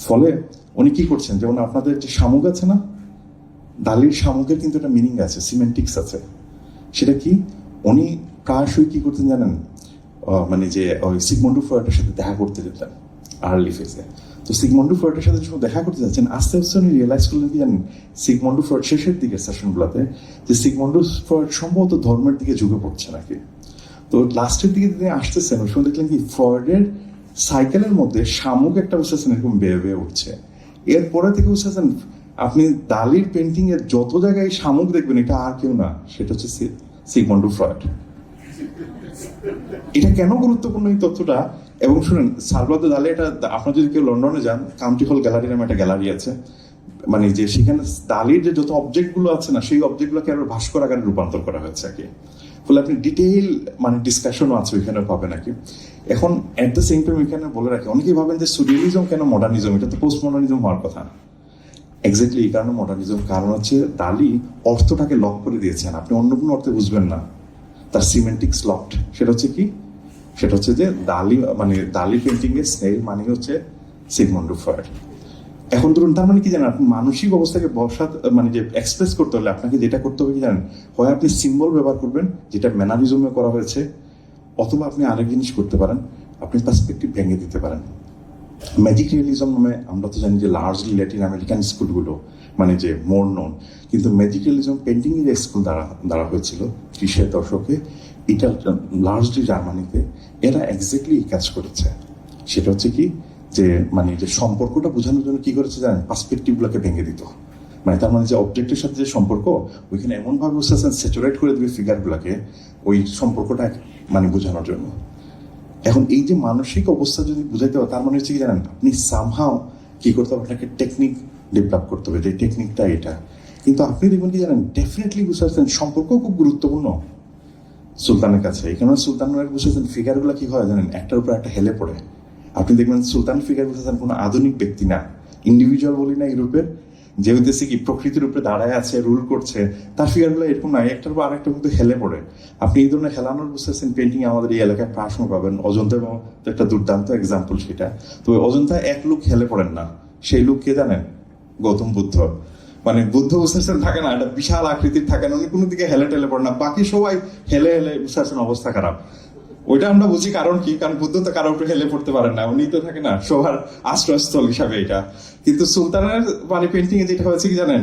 ফলে উনি কি করছেন, যেমন আপনাদের যে শামুক আছে না, দালির শামুকের কিন্তু একটা মিনিং আছে, সিমেন্টিক্স আছে। সেটা কি, উনি প্রায়শই কি করতেন জানেন, মানে যে ওই সিগমন্ড ফ্রয়েডের সাথে দেখা করতে যেতেন আর্লি ফেজে। তো সিগমন্ড ফ্রয়েডের সাথে যখন দেখা করতে যাচ্ছেন, আস্তে আস্তে উনি রিয়েলাইজ করলেন কি জানেন, সিগমন্ড ফ্রয়েড শেষের দিকে সেশনগুলোতে, যে সিগমন্ড ফ্রয়েড সম্ভবত ধর্মের দিকে ঝুঁকে পড়ছে নাকি। তো লাস্টের দিকে তিনি আসতেছেন, ওই সময় দেখলেন কি ফ্রয়েডের সাইকেলের মধ্যে শামুক একটা বুঝতেছেন এরকম বেয়ে বেয়ে উঠছে। এরপরে থেকে বুঝতেছেন আপনি দালির পেন্টিং এর যত জায়গায় শামুক দেখবেন, এটা আর কেউ না, সেটা হচ্ছে সিগমন্ড ফ্রয়েড। এটা কেন গুরুত্বপূর্ণ এই তথ্যটা, এবং শুনেন সালভাদর দালি, এটা আপনার যদি কেউ লন্ডনে যান, কাউন্টি হল গ্যালারি নামে একটা গ্যালারি আছে, মানে যে সেখানে দালির যে যত অবজেক্ট গুলো আছে না, সেই অবজেক্ট গুলোকে আরো ভাস্কর আকারে রূপান্তর করা হয়েছে আর কি। ফলে আপনি ডিটেইল মানে ডিসকাশনও আছে ওইখানে পাবেন আর কি। এখন এট দ্য সেম টাইম ওইখানে বলে রাখি, অনেকেই ভাবেন যে সুরিয়ালিজম কেন মডার্নিজম, এটা তো পোস্ট মডার্নিজম হওয়ার কথা। এক্স্যাক্টলি এই কারণে মডার্নিজম, কারণ হচ্ছে দালি অর্থটাকে লক করে দিয়েছেন, আপনি অন্য কোনো অর্থে বুঝবেন না, তার সিমেন্টিক্স লকড। সেটা হচ্ছে কি, সেটা হচ্ছে যে দালি মানে দালি পেন্টিং এর স্নেল মানে হচ্ছে সিগমন্ড ফ্রয়েড। এখন ধরুন তার মানে কি জানেন, আপনি মানসিক অবস্থাকে মানে যে এক্সপ্রেস করতে হলে আপনাকে যেটা করতে হবে কি জানেন, হয় আপনি সিম্বল ব্যবহার করবেন, যেটা ম্যানারিজমে করা হয়েছে, অথবা আপনি আরেক জিনিস করতে পারেন, আপনি পার্সপেক্টিভ ভেঙে দিতে পারেন। ম্যাজিক রিয়েলিজম নামে আমরা তো জানি যে লার্জলি ল্যাটিন আমেরিকান স্কুলগুলো মানে যে মোর নন, কিন্তু ম্যাজিক রিয়েলিজম পেন্টিং এর স্কুল দ্বারা হয়েছিল 30-এর দশকে, এটা লার্জলি জার্মানিতে। এরা এক্স্যাক্টলি কাজ করেছে, সেটা হচ্ছে কি যে মানে যে সম্পর্কটা বোঝানোর জন্য কি করেছে জানেন, পার্সপেক্টিভ গুলোকে ভেঙে দিত। মানে তার মানে যে অবজেক্টের সাথে যে সম্পর্ক, ওইখানে এমন ভাবে স্যাচুরেট করে দিবে ফিগার গুলাকে, ওই সম্পর্কটা মানে বোঝানোর জন্য। এখন এই যে মানসিক অবস্থা যদি বুঝাইতে হয়, তার মানে হচ্ছে কি জানেন, আপনি সামহাও কি করতে হবে, আপনাকে টেকনিক ডেভেলপ করতে হবে, যে টেকনিকটা এটা। কিন্তু আপনি দেখবেন কি জানেন, ডেফিনেটলি বুঝতে পারছেন সম্পর্ক খুব গুরুত্বপূর্ণ সুলতানের কাছে। এখানে সুলতানের বুঝেছেন ফিগার গুলা কি হয় জানেন, একটার উপর একটা হেলে পড়ে। আপনি দেখবেন সুলতান ফিগার বুঝেছেন কোনো আধুনিক ব্যক্তি না, ইন্ডিভিজুয়াল বলি না ইউরোপের, যে হইতেছে কি প্রকৃতির উপরে দাঁড়ায় আছে, রুল করছে, তার ফিগারগুলো এরকম নয়, একটার উপর আরেকটার মধ্যে হেলে পড়ে। আপনি এই ধরনের হেলানোর বুঝতেছেন পেন্টিং আমাদের এই এলাকায় প্রায় সময় পাবেন। অজন্তা একটা দুর্দান্ত এক্সাম্পল সেটা। তো অজন্তা এক লুক হেলে পড়েন না, সেই লুক কে জানেন, গৌতম বুদ্ধ। মানে বুদ্ধ বুঝতেছেন থাকে না, একটা বিশাল আকৃতির থাকে না, উনি কোনো দিকে হেলে টেলে পড়েন না, বাকি সবাই হেলে হেলে বুঝতেছেন অবস্থা খারাপ। ওইটা আমরা বুঝি কারণ কি, কারণ বুদ্ধ তো কারো উপরে হেলে পড়তে পারেন না, উনি তো থাকে না সবার আশ্রয়স্থল হিসাবে এটা। কিন্তু সুলতানের মানে পেন্টিং এ যেটা হয়েছে কি জানেন,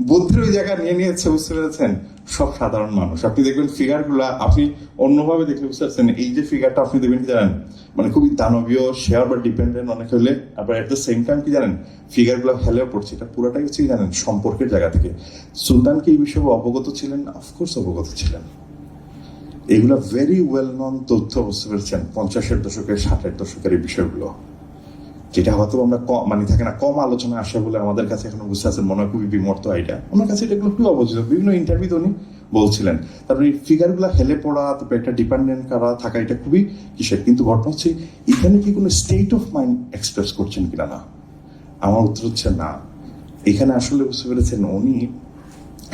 বুদ্ধের ওই জায়গা নিয়ে নিয়েছে, বুঝতে পেরেছেন, সব সাধারণ মানুষ। আপনি দেখবেন ফিগার গুলা আপনি অন্যভাবে দেখলে বুঝতে পারছেন, এই যে ফিগারটা আপনি দেখবেন কি জানেন, মানে খুবই দানবীয়, শেয়ার বা ডিপেন্ডেন্ট অনেক হলে, আবার এট দ্য সেম টাইম কি জানেন ফিগার গুলো হেলেও পড়ছে। এটা পুরোটাই হচ্ছে কি জানেন, সম্পর্কের জায়গা থেকে। সুলতান কি এই বিষয়ে অবগত ছিলেন? অফকোর্স অবগত ছিলেন। এগুলো ভেরি ওয়েল নন তথ্য, বুঝতে পেরেছেন, 50-এর দশকের 60-এর দশকের এই বিষয়গুলো, যেটা হয়তো আমরা মানে থাকে না কম আলোচনা আসে বলে আমাদের কাছে এখন বুঝতে পারছেন মনে হয় খুবই বিমর্ত আইডিয়া। ওনার কাছে এগুলো খুবই অবচিত, বিভিন্ন ইন্টারভিউতে উনি বলছিলেন। তারপরে এই ফিগারগুলো হেলে পড়া, তারপরে একটা ডিপেন্ডেন্ট করা থাকা, এটা খুবই কিসের। কিন্তু ঘটনা হচ্ছে এখানে কি কোনো স্টেট অফ মাইন্ড এক্সপ্রেস করছেন কিনা না, আমার উত্তর হচ্ছে না। এখানে আসলে বুঝতে পেরেছেন উনি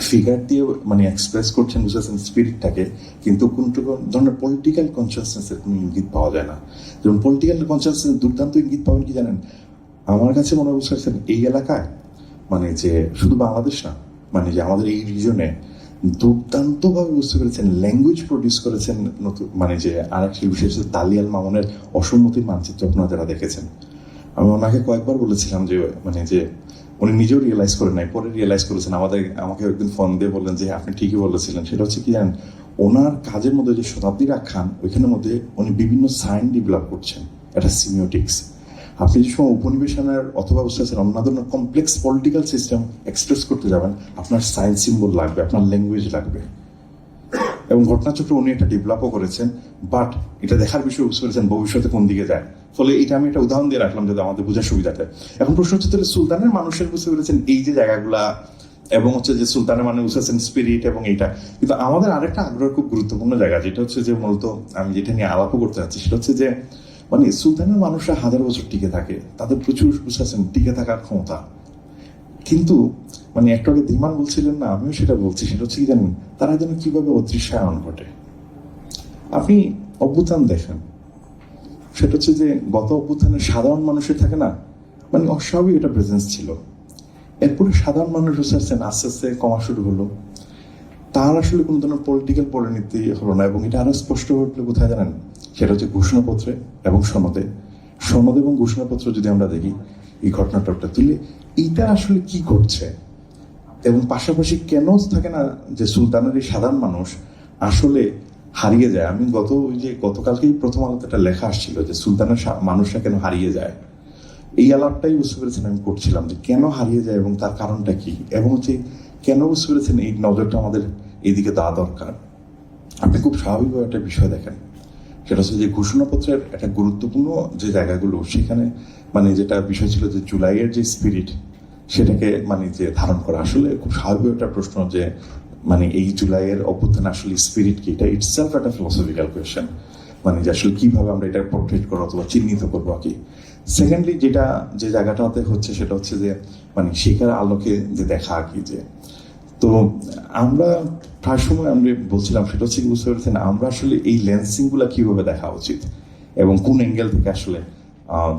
ফিগার দিয়ে মানে এক্সপ্রেস করছেন বুঝেছেন স্পিরিটটাকে, কিন্তু কোন ধরনের পলিটিক্যাল কনসিয়াসনেসের কোনো ইঙ্গিত পাওয়া যায় না। যেমন পলিটিক্যাল কনসিয়াসনেস দুর্দান্ত ইঙ্গিত পাবেন কি জানেন, আমার কাছে মনে বুঝতে পারছেন এই এলাকায় মানে যে শুধু বাংলাদেশ না, মানে যে আমাদের এই রিজনে দুর্দান্ত ভাবে বুঝতে পেরেছেন ল্যাঙ্গুয়েজ প্রডিউস করেছেন নতুন, মানে যে আরেক শিল্পী হচ্ছে তালিয়াল মামুনের অসম্মতির মানচিত্র, আপনারা যারা দেখেছেন। আমি ওনাকে কয়েকবার বলেছিলাম যে মানে যে উনি নিজেও রিয়েলাইজ করেন নাই, পরে রিয়েলাইজ করেছেন। আমাকে একদিন ফোন দিয়ে বললেন যে আপনি ঠিকই বলেছিলেন। সেটা হচ্ছে কি জানেন, ওনার কাজের মধ্যে যে শতাব্দীর আখ্যান, ওইখানের মধ্যে উনি বিভিন্ন সাইন ডেভেলপ করছেন, এটা সিমিওটিক্স। আপনি যে সময় উপনিবেশনের অথবা অন্য ধরনের কমপ্লেক্স পলিটিক্যাল সিস্টেম এক্সপ্রেস করতে যাবেন, আপনার সাইন্স সিম্বল লাগবে, আপনার ল্যাঙ্গুয়েজ লাগবে। এবং ঘটনাচক্র উনি এটা ডেভেলপও করেছেন, বাট এটা দেখার বিষয় বুঝতে পেরেছেন ভবিষ্যতে কোন দিকে যায়। ফলে এটা আমি একটা উদাহরণ দিয়ে রাখলাম যাতে আমাদের বোঝার সুবিধাটা। এখন প্রশ্ন হচ্ছে তাহলে সুলতানের মানুষের বুঝতে পেরেছেন এই যে জায়গাগুলা, এবং হচ্ছে যে সুলতানের মানে বুঝতেছেন স্পিরিট এবং এইটা। কিন্তু আমাদের আরেকটা আগ্রহ খুব গুরুত্বপূর্ণ জায়গা, যেটা হচ্ছে যে মূলত আমি যেটা নিয়ে আলাপও করতে চাচ্ছি, সেটা হচ্ছে যে মানে সুলতানের মানুষরা হাজার বছর টিকে থাকে, তাদের প্রচুর বুঝতেছেন টিকে থাকার ক্ষমতা। কিন্তু মানে একটু আগে ধীমান বলছিলেন না, আমিও সেটা বলছি, সেটা হচ্ছে কি জানেন, তারা যেন কিভাবে অদৃশ্যায়ন ঘটে। আপনি অভ্যুত্থান দেখেন, সেটা হচ্ছে যে গত অভ্যুত্থানের সাধারণ মানুষের থাকে না, মানে অস্বাভাবিক একটা প্রেজেন্স ছিল। এরপরে সাধারণ মানুষ বুঝতেছেন আস্তে আস্তে কমা শুরু হলো, তার আসলে কোনো ধরনের পলিটিক্যাল পরিণতি হলো না। এবং এটা আরো স্পষ্ট হলো কোথায় জানেন, সেটা হচ্ছে ঘোষণাপত্রে এবং সনদে। সনদ এবং ঘোষণাপত্র যদি আমরা দেখি এই ঘটনাটা তুলে, এইটা আসলে কি ঘটছে, এবং পাশাপাশি কেন থাকে না যে সুলতানের এই সাধারণ মানুষ আসলে হারিয়ে যায়। আমি গতকালকেই প্রথম আলোতে একটা লেখা আসছিল যে সুলতানের মানুষরা কেন হারিয়ে যায়। এই আলাপটাই বুঝতে পেরেছেন আমি করছিলাম যে কেন হারিয়ে যায় এবং তার কারণটা কি, এবং হচ্ছে কেন বুঝতে পেরেছেন এই নজরটা আমাদের এইদিকে দেওয়া দরকার। আপনি খুব স্বাভাবিকভাবে একটা বিষয় দেখেন, সেটা হচ্ছে যে ঘোষণাপত্রের একটা গুরুত্বপূর্ণ যে জায়গাগুলো, সেখানে মানে যেটা বিষয় ছিল যে জুলাইয়ের যে স্পিরিট, সেটাকে মানে যে ধারণ করা। আসলে খুব স্বাভাবিক একটা প্রশ্ন যে মানে এই জুলাইয়ের অভ্যুত্থান আসলে স্পিরিট কি, এটা ইটসেলফ একটা ফিলোসফিক্যাল কোয়েশ্চেন, মানে যে আসলে কিভাবে আমরা এটা পোর্ট্রেট করবো অথবা চিহ্নিত করবো আর কি। সেকেন্ডলি যে জায়গাটাতে হচ্ছে সেটা হচ্ছে যে মানে শিকার আলোকে যে দেখা আর কি, যে তো আমরা প্রায় সময় আমরা বলছিলাম সেটা হচ্ছে বুঝতে পেরেছেন আমরা আসলে এই লেন্সিং গুলা কিভাবে দেখা উচিত এবং কোন অ্যাঙ্গেল থেকে আসলে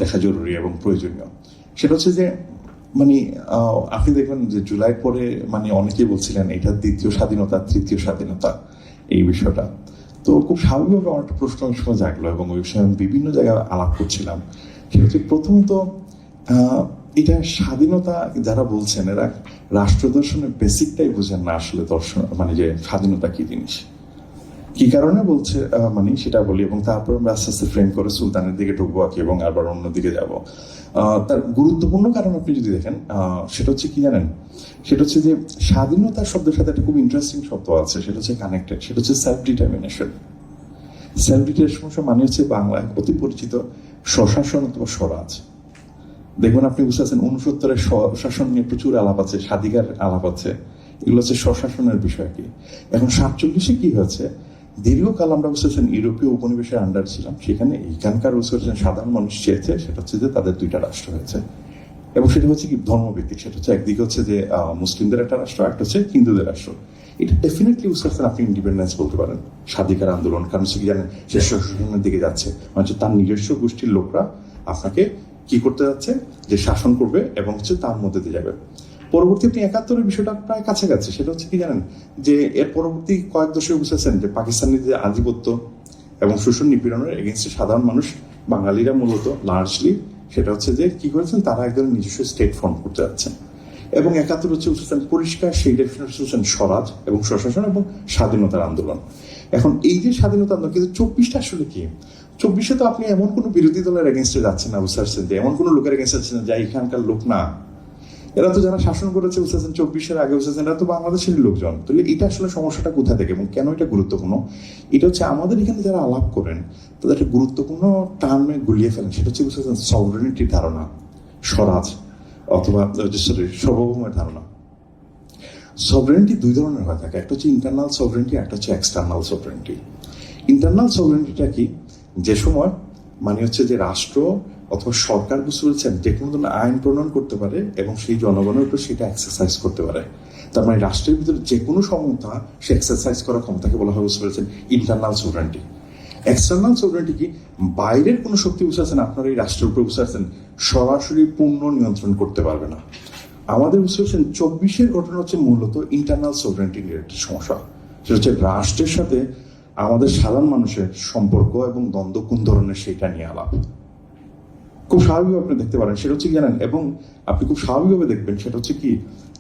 দেখা জরুরি এবং প্রয়োজনীয়। সেটা হচ্ছে যে মানে আপনি দেখবেন যে জুলাই পরে মানে অনেকেই বলছিলেন এটা দ্বিতীয় স্বাধীনতা, তৃতীয় স্বাধীনতা, এই বিষয়টা। তো খুব স্বাভাবিকভাবে আমার একটা প্রশ্ন ওই সময় জাগলো এবং ওই বিষয়ে আমি বিভিন্ন জায়গায় আলাপ করছিলাম। সেটা হচ্ছে প্রথমত এটা স্বাধীনতা যারা বলছেন এরা রাষ্ট্র দর্শনের বেসিকটাই বুঝেন না আসলে, দর্শন মানে যে স্বাধীনতা কি জিনিস, কি কারণে বলছে মানে সেটা বলি, এবং তারপর আমরা আস্তে আস্তে ফ্রেম করে সুলতানের দিকে ঢুকবো আর কি, এবং আবার অন্যদিকে যাব। তার গুরুত্বপূর্ণ কারণ আপনি যদি দেখেন সেটা হচ্ছে কি জানেন, সেটা হচ্ছে যে স্বাধীনতার শব্দের সাথে একটা খুব ইন্টারেস্টিং শব্দ আছে, সেটা হচ্ছে কানেক্টেড, সেটা হচ্ছে সেলফ ডিটারমিনেশন। সেলফ ডিটারমিনেশন মানে হচ্ছে বাংলায় অতি পরিচিত স্বশাসন অথবা স্বরাজ। দেখবেন আপনি বুঝতে পারছেন 69-এর স্বশাসন নিয়ে প্রচুর আলাপ আছে, স্বাধিকার আলাপ আছে, এগুলো হচ্ছে স্বশাসনের বিষয় কি। এখন 47-এ কি হয়েছে, দীর্ঘকাল আমরা বুঝতেছেন ইউরোপীয় উপনিবেশের আন্ডার ছিলাম, সেখানে এইখানকার বুঝতেছেন সাধারণ মানুষ চেয়েছে সেটা হচ্ছে যে তাদের দুইটা রাষ্ট্র হয়েছে, এবং সেটা হচ্ছে কি ধর্মভিত্তিক। সেটা হচ্ছে একদিকে হচ্ছে যে মুসলিমদের একটা রাষ্ট্র, একটা হচ্ছে হিন্দুদের রাষ্ট্র। এটা ডেফিনেটলি বুঝতে পারছেন আপনি ইন্ডিপেন্ডেন্স বলতে পারেন, স্বাধিকার আন্দোলন, কারণ হচ্ছে কি জানেন সে স্বশাসনের দিকে যাচ্ছে, মানে তার নিজস্ব গোষ্ঠীর লোকরা আপনাকে কি করতে যাচ্ছে, যে শাসন করবে এবং হচ্ছে তার মধ্যে দিয়ে যাবে। পরবর্তী আপনি 71-এর বিষয়টা প্রায় কাছাকাছি, সেটা হচ্ছে কি জানেন যে এর পরবর্তী কয়েক দশকে বুঝেছেন যে পাকিস্তানের যে আধিপত্য এবং শোষণ নিপীড়নের এগেনস্টে সাধারণ মানুষ, বাঙালিরা মূলত লার্জলি সেটা হচ্ছে যে কি করেছেন, তারা একদম নিজস্ব স্টেট ফর্ম করতে যাচ্ছেন। এবং 71 হচ্ছে বুঝেছেন পরিষ্কার সেই ডেফিনেশন হচ্ছেন স্বরাজ এবং স্বশাসন এবং স্বাধীনতার আন্দোলন। এখন এই যে স্বাধীনতা আন্দোলন, কিন্তু 24টা আসলে কি, 24-এ তো আপনি এমন কোনো বিরোধী দলের এগেনস্টে যাচ্ছেন না, বুঝতে পারছেন যে এমন কোনো লোকের এগেনস্টে যাচ্ছেন না যা এখানকার লোক না। এরা তো যারা শাসন করেছে বুঝতেছেন 24-এর আগে বুঝতেছেন এরা তো বাংলাদেশের লোকজন। তাহলে এটা আসলে সমস্যাটা কোথা থেকে এবং কেন এটা গুরুত্বপূর্ণ, এটা হচ্ছে আমাদের এখানে যারা আলাপ করেন তাদের একটা গুরুত্বপূর্ণ টার্মে গুলিয়ে ফেলেন, সেটা হচ্ছে বুঝতেছেন সভরেনিটির ধারণা, স্বরাজ অথবা সার্বভৌমের ধারণা। সভরেনিটি দুই ধরনের হয়ে থাকে, একটা হচ্ছে ইন্টারনাল সভরেনিটি, একটা হচ্ছে এক্সটার্নাল সভরেনিটি। ইন্টারনাল সভরেনিটিটা কি, যে সময় মানে হচ্ছে যে রাষ্ট্র অথবা সরকার বুঝতে পেরেছেন যে কোনো ধরনের আইন প্রণয়ন করতে পারে এবং সেই জনগণের উপর সেটা এক্সারসাইজ করতে পারে। তার মানে রাষ্ট্রের ভিতরে যে কোনো ক্ষমতা সে এক্সারসাইজ করার ক্ষমতাকে বলা হয় বুঝতে পেরেছেন ইন্টারনাল সভরেনিটি। এক্সটার্নাল সভরেনিটি কি, বাইরের কোনো শক্তি বুঝতে পারছেন আপনার এই রাষ্ট্রের উপর বুঝতে পারছেন সরাসরি পূর্ণ নিয়ন্ত্রণ করতে পারবে না। আমাদের বুঝতে পারছেন 24-এর ঘটনা হচ্ছে মূলত ইন্টারনাল সভরেনিটি রিলেটেড সমস্যা, সেটা হচ্ছে রাষ্ট্রের সাথে আমাদের সাধারণ মানুষের সম্পর্ক এবং দ্বন্দ্ব কোন ধরনের সেটা নিয়ে আলাপ। খুব স্বাভাবিকভাবে আপনি দেখতে পারেন সেটা হচ্ছে কি জানেন, এবং আপনি খুব স্বাভাবিকভাবে দেখবেন সেটা হচ্ছে কি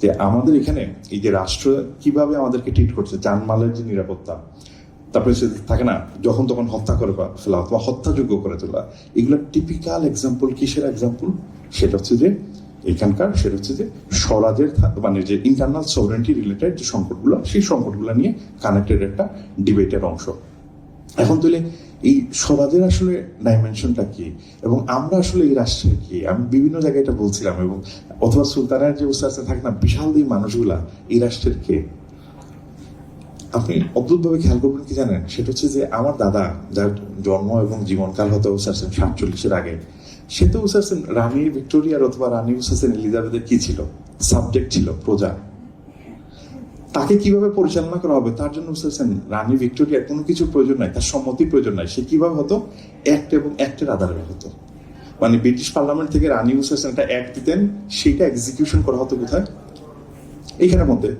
যে আমাদের এখানে এই যে রাষ্ট্র কিভাবে আমাদেরকে ট্রিট করছে, জানমালের যে নিরাপত্তা, তারপরে সে থাকে না যখন তখন হত্যা করে ফেলা অথবা হত্যাযোগ্য করে তোলা, এগুলো টিপিক্যাল এক্সাম্পল। কিসের এক্সাম্পল? সেটা হচ্ছে যে এখানকার, সেটা হচ্ছে যে স্বরাজের মানে যে ইন্টারনাল সভরেন্টি রিলেটেড যে সংকটগুলো, সেই সংকটগুলো নিয়ে কানেক্টেড একটা ডিবেটের অংশ। এখন তাহলে এই স্বরাজের আসলে ডাইমেনশনটা কি এবং আমরা আসলে এই রাষ্ট্রের কি, আমি বিভিন্ন জায়গায় এটা বলছিলাম, এবং অথবা সুলতানের যে উস্তাদে থাকে না বিশাল এই মানুষগুলা, এই রাষ্ট্রের কে? আপনি অদ্ভুতভাবে খেয়াল করবেন কি জানেন, সেটা হচ্ছে যে আমার দাদা, যার জন্ম এবং জীবনকাল হতে উসারছেন 47-এর আগে, সে তো উসারছেন রানী ভিক্টোরিয়ার অথবা রানী উসারছেন এলিজাবেথের কি ছিল? সাবজেক্ট ছিল, প্রজা। তাকে কিভাবে পরিচালনা করা হবে তার জন্য বুঝতেছেন রানী ভিক্টোরিয়ার কোনো কিছুর প্রয়োজন নাই, তার সম্মতির প্রয়োজন নাই। সে কিভাবে হতো? অ্যাক্ট এবং অ্যাক্টের আধারে হতো। মানে ব্রিটিশ পার্লামেন্ট থেকে রানী হুসেন একটা অ্যাক্ট দিতেন, সেইটা এক্সিকিউশন করা হতো কোথায়? এইখানের মধ্যে।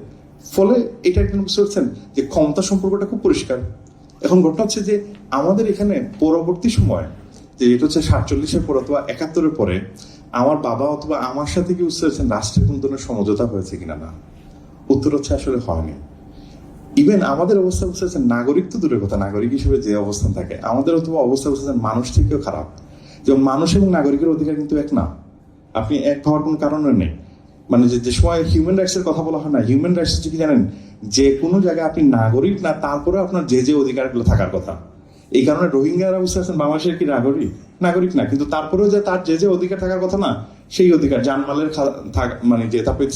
ফলে এটা একদম বুঝতে পারছেন যে ক্ষমতা সম্পর্কটা খুব পরিষ্কার। এখন ঘটনা হচ্ছে যে আমাদের এখানে পরবর্তী সময়, যে এটা হচ্ছে 47-এর পর অথবা 71-এর পরে, আমার বাবা অথবা আমার সাথে কি বুঝতে পারছেন রাষ্ট্রের কোন ধরনের সমঝোতা হয়েছে কিনা? না, উত্তর হচ্ছে আসলে হয়নি। ইভেন আমাদের অবস্থা বুঝতেছেন, নাগরিক তো দূরের কথা, নাগরিক হিসেবে যে অবস্থান থাকে আমাদের, অথবা অবস্থা বুঝতেছেন মানুষ থেকেও খারাপ। যেমন মানুষ এবং নাগরিকের অধিকার কিন্তু এক না, আপনি এক হওয়ার কোনো কারণে নেই। মানে যে সময় হিউম্যান রাইটস এর কথা বলা হয় না, হিউম্যান রাইটস হচ্ছে কি জানেন, যে কোনো জায়গায় আপনি নাগরিক না, তারপরে আপনার যে যে অধিকারগুলো থাকার কথা। এই কারণে রোহিঙ্গারা বুঝতে পারছেন বাংলাদেশের কি নাগরিক? নাগরিক না, কিন্তু তারপরেও যে তার যে যে অধিকার থাকার কথা না, সেই অধিকার, জানমালের মানে যে তারপরে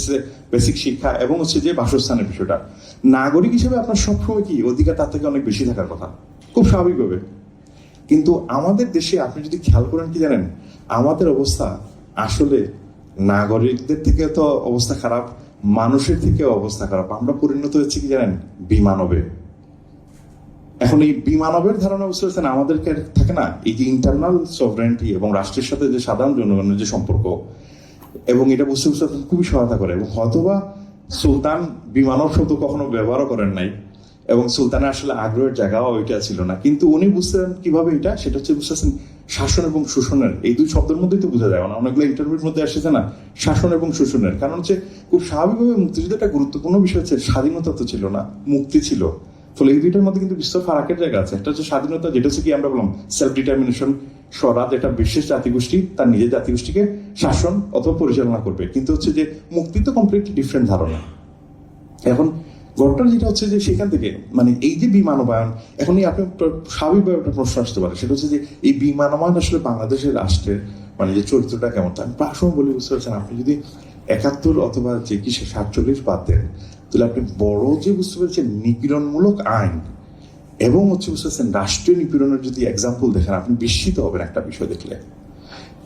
বেসিক শিক্ষা এবং হচ্ছে যে বাসস্থানের বিষয়টা, নাগরিক হিসেবে আপনার সবসময় কি অধিকার তার থেকে অনেক বেশি থাকার কথা, খুব স্বাভাবিকভাবে। কিন্তু আমাদের দেশে আপনি যদি খেয়াল করেন কি জানেন, আমাদের অবস্থা আসলে নাগরিকদের থেকে তো অবস্থা খারাপ, মানুষের থেকেও অবস্থা খারাপ। আমরা পরিণত হচ্ছে কি জানেন, বিমানবে। এখন এই বিমানবের ধারণা বুঝতে পারছেন আমাদেরকে থাকে না, এই যে ইন্টারনাল সভরেন্টি এবং রাষ্ট্রের সাথে যে সাধারণ জনগণের যে সম্পর্ক, এবং এটা বুঝতে বুঝতে খুবই সহায়তা করে। এবং হয়তোবা সুলতান বিমানব শব্দ কখনো ব্যবহারও করেন নাই, এবং সুলতানের আসলে আগ্রহের জায়গাও ওইটা ছিল না, কিন্তু উনি বুঝতেন কিভাবে এটা, সেটা হচ্ছে বুঝতেছেন শাসন এবং শোষণের এই দুই শব্দের মধ্যেই তো বোঝা যায়। মানে অনেকগুলো ইন্টারভিউর মধ্যে আসছে না শাসন এবং শোষণের, কারণ হচ্ছে খুব স্বাভাবিকভাবে মুক্তিযুদ্ধ একটা গুরুত্বপূর্ণ বিষয় হচ্ছে স্বাধীনতা তো ছিল না, মুক্তি ছিল। ফলে এই দুইটার মধ্যে কিন্তু বিস্তর ফারাকের জায়গা আছে। একটা হচ্ছে স্বাধীনতা, যেটা হচ্ছে কি আমরা বললাম সেলফ ডিটারমিনেশন, স্বরাজ এটা বিশেষ জাতিগোষ্ঠী তার নিজের জাতিগোষ্ঠীকে শাসন অথবা পরিচালনা করবে, কিন্তু হচ্ছে যে মুক্তি তো কমপ্লিটলি ডিফারেন্ট ধারণা। এখন ঘটনা যেটা হচ্ছে যে সেখান থেকে মানে এই যে বিমানবায়ন, এখন আপনি স্বাভাবিকভাবে একটা প্রশ্ন আসতে পারে, সেটা হচ্ছে যে এই বিমানবায়ন আসলে বাংলাদেশের রাষ্ট্রের মানে যে চরিত্রটা কেমন, তা আমি প্রায় সময় বলে বুঝতে পারছেন, আপনি যদি 71 অথবা যে কি 47 বাদ দেন, তাহলে আপনি বড় যে বুঝতে পারছেন নিপীড়নমূলক আইন এবং হচ্ছে বুঝতে পারছেন রাষ্ট্রীয় নিপীড়নের যদি এক্সাম্পল দেখেন, আপনি বিস্মিত হবেন একটা বিষয় দেখলে।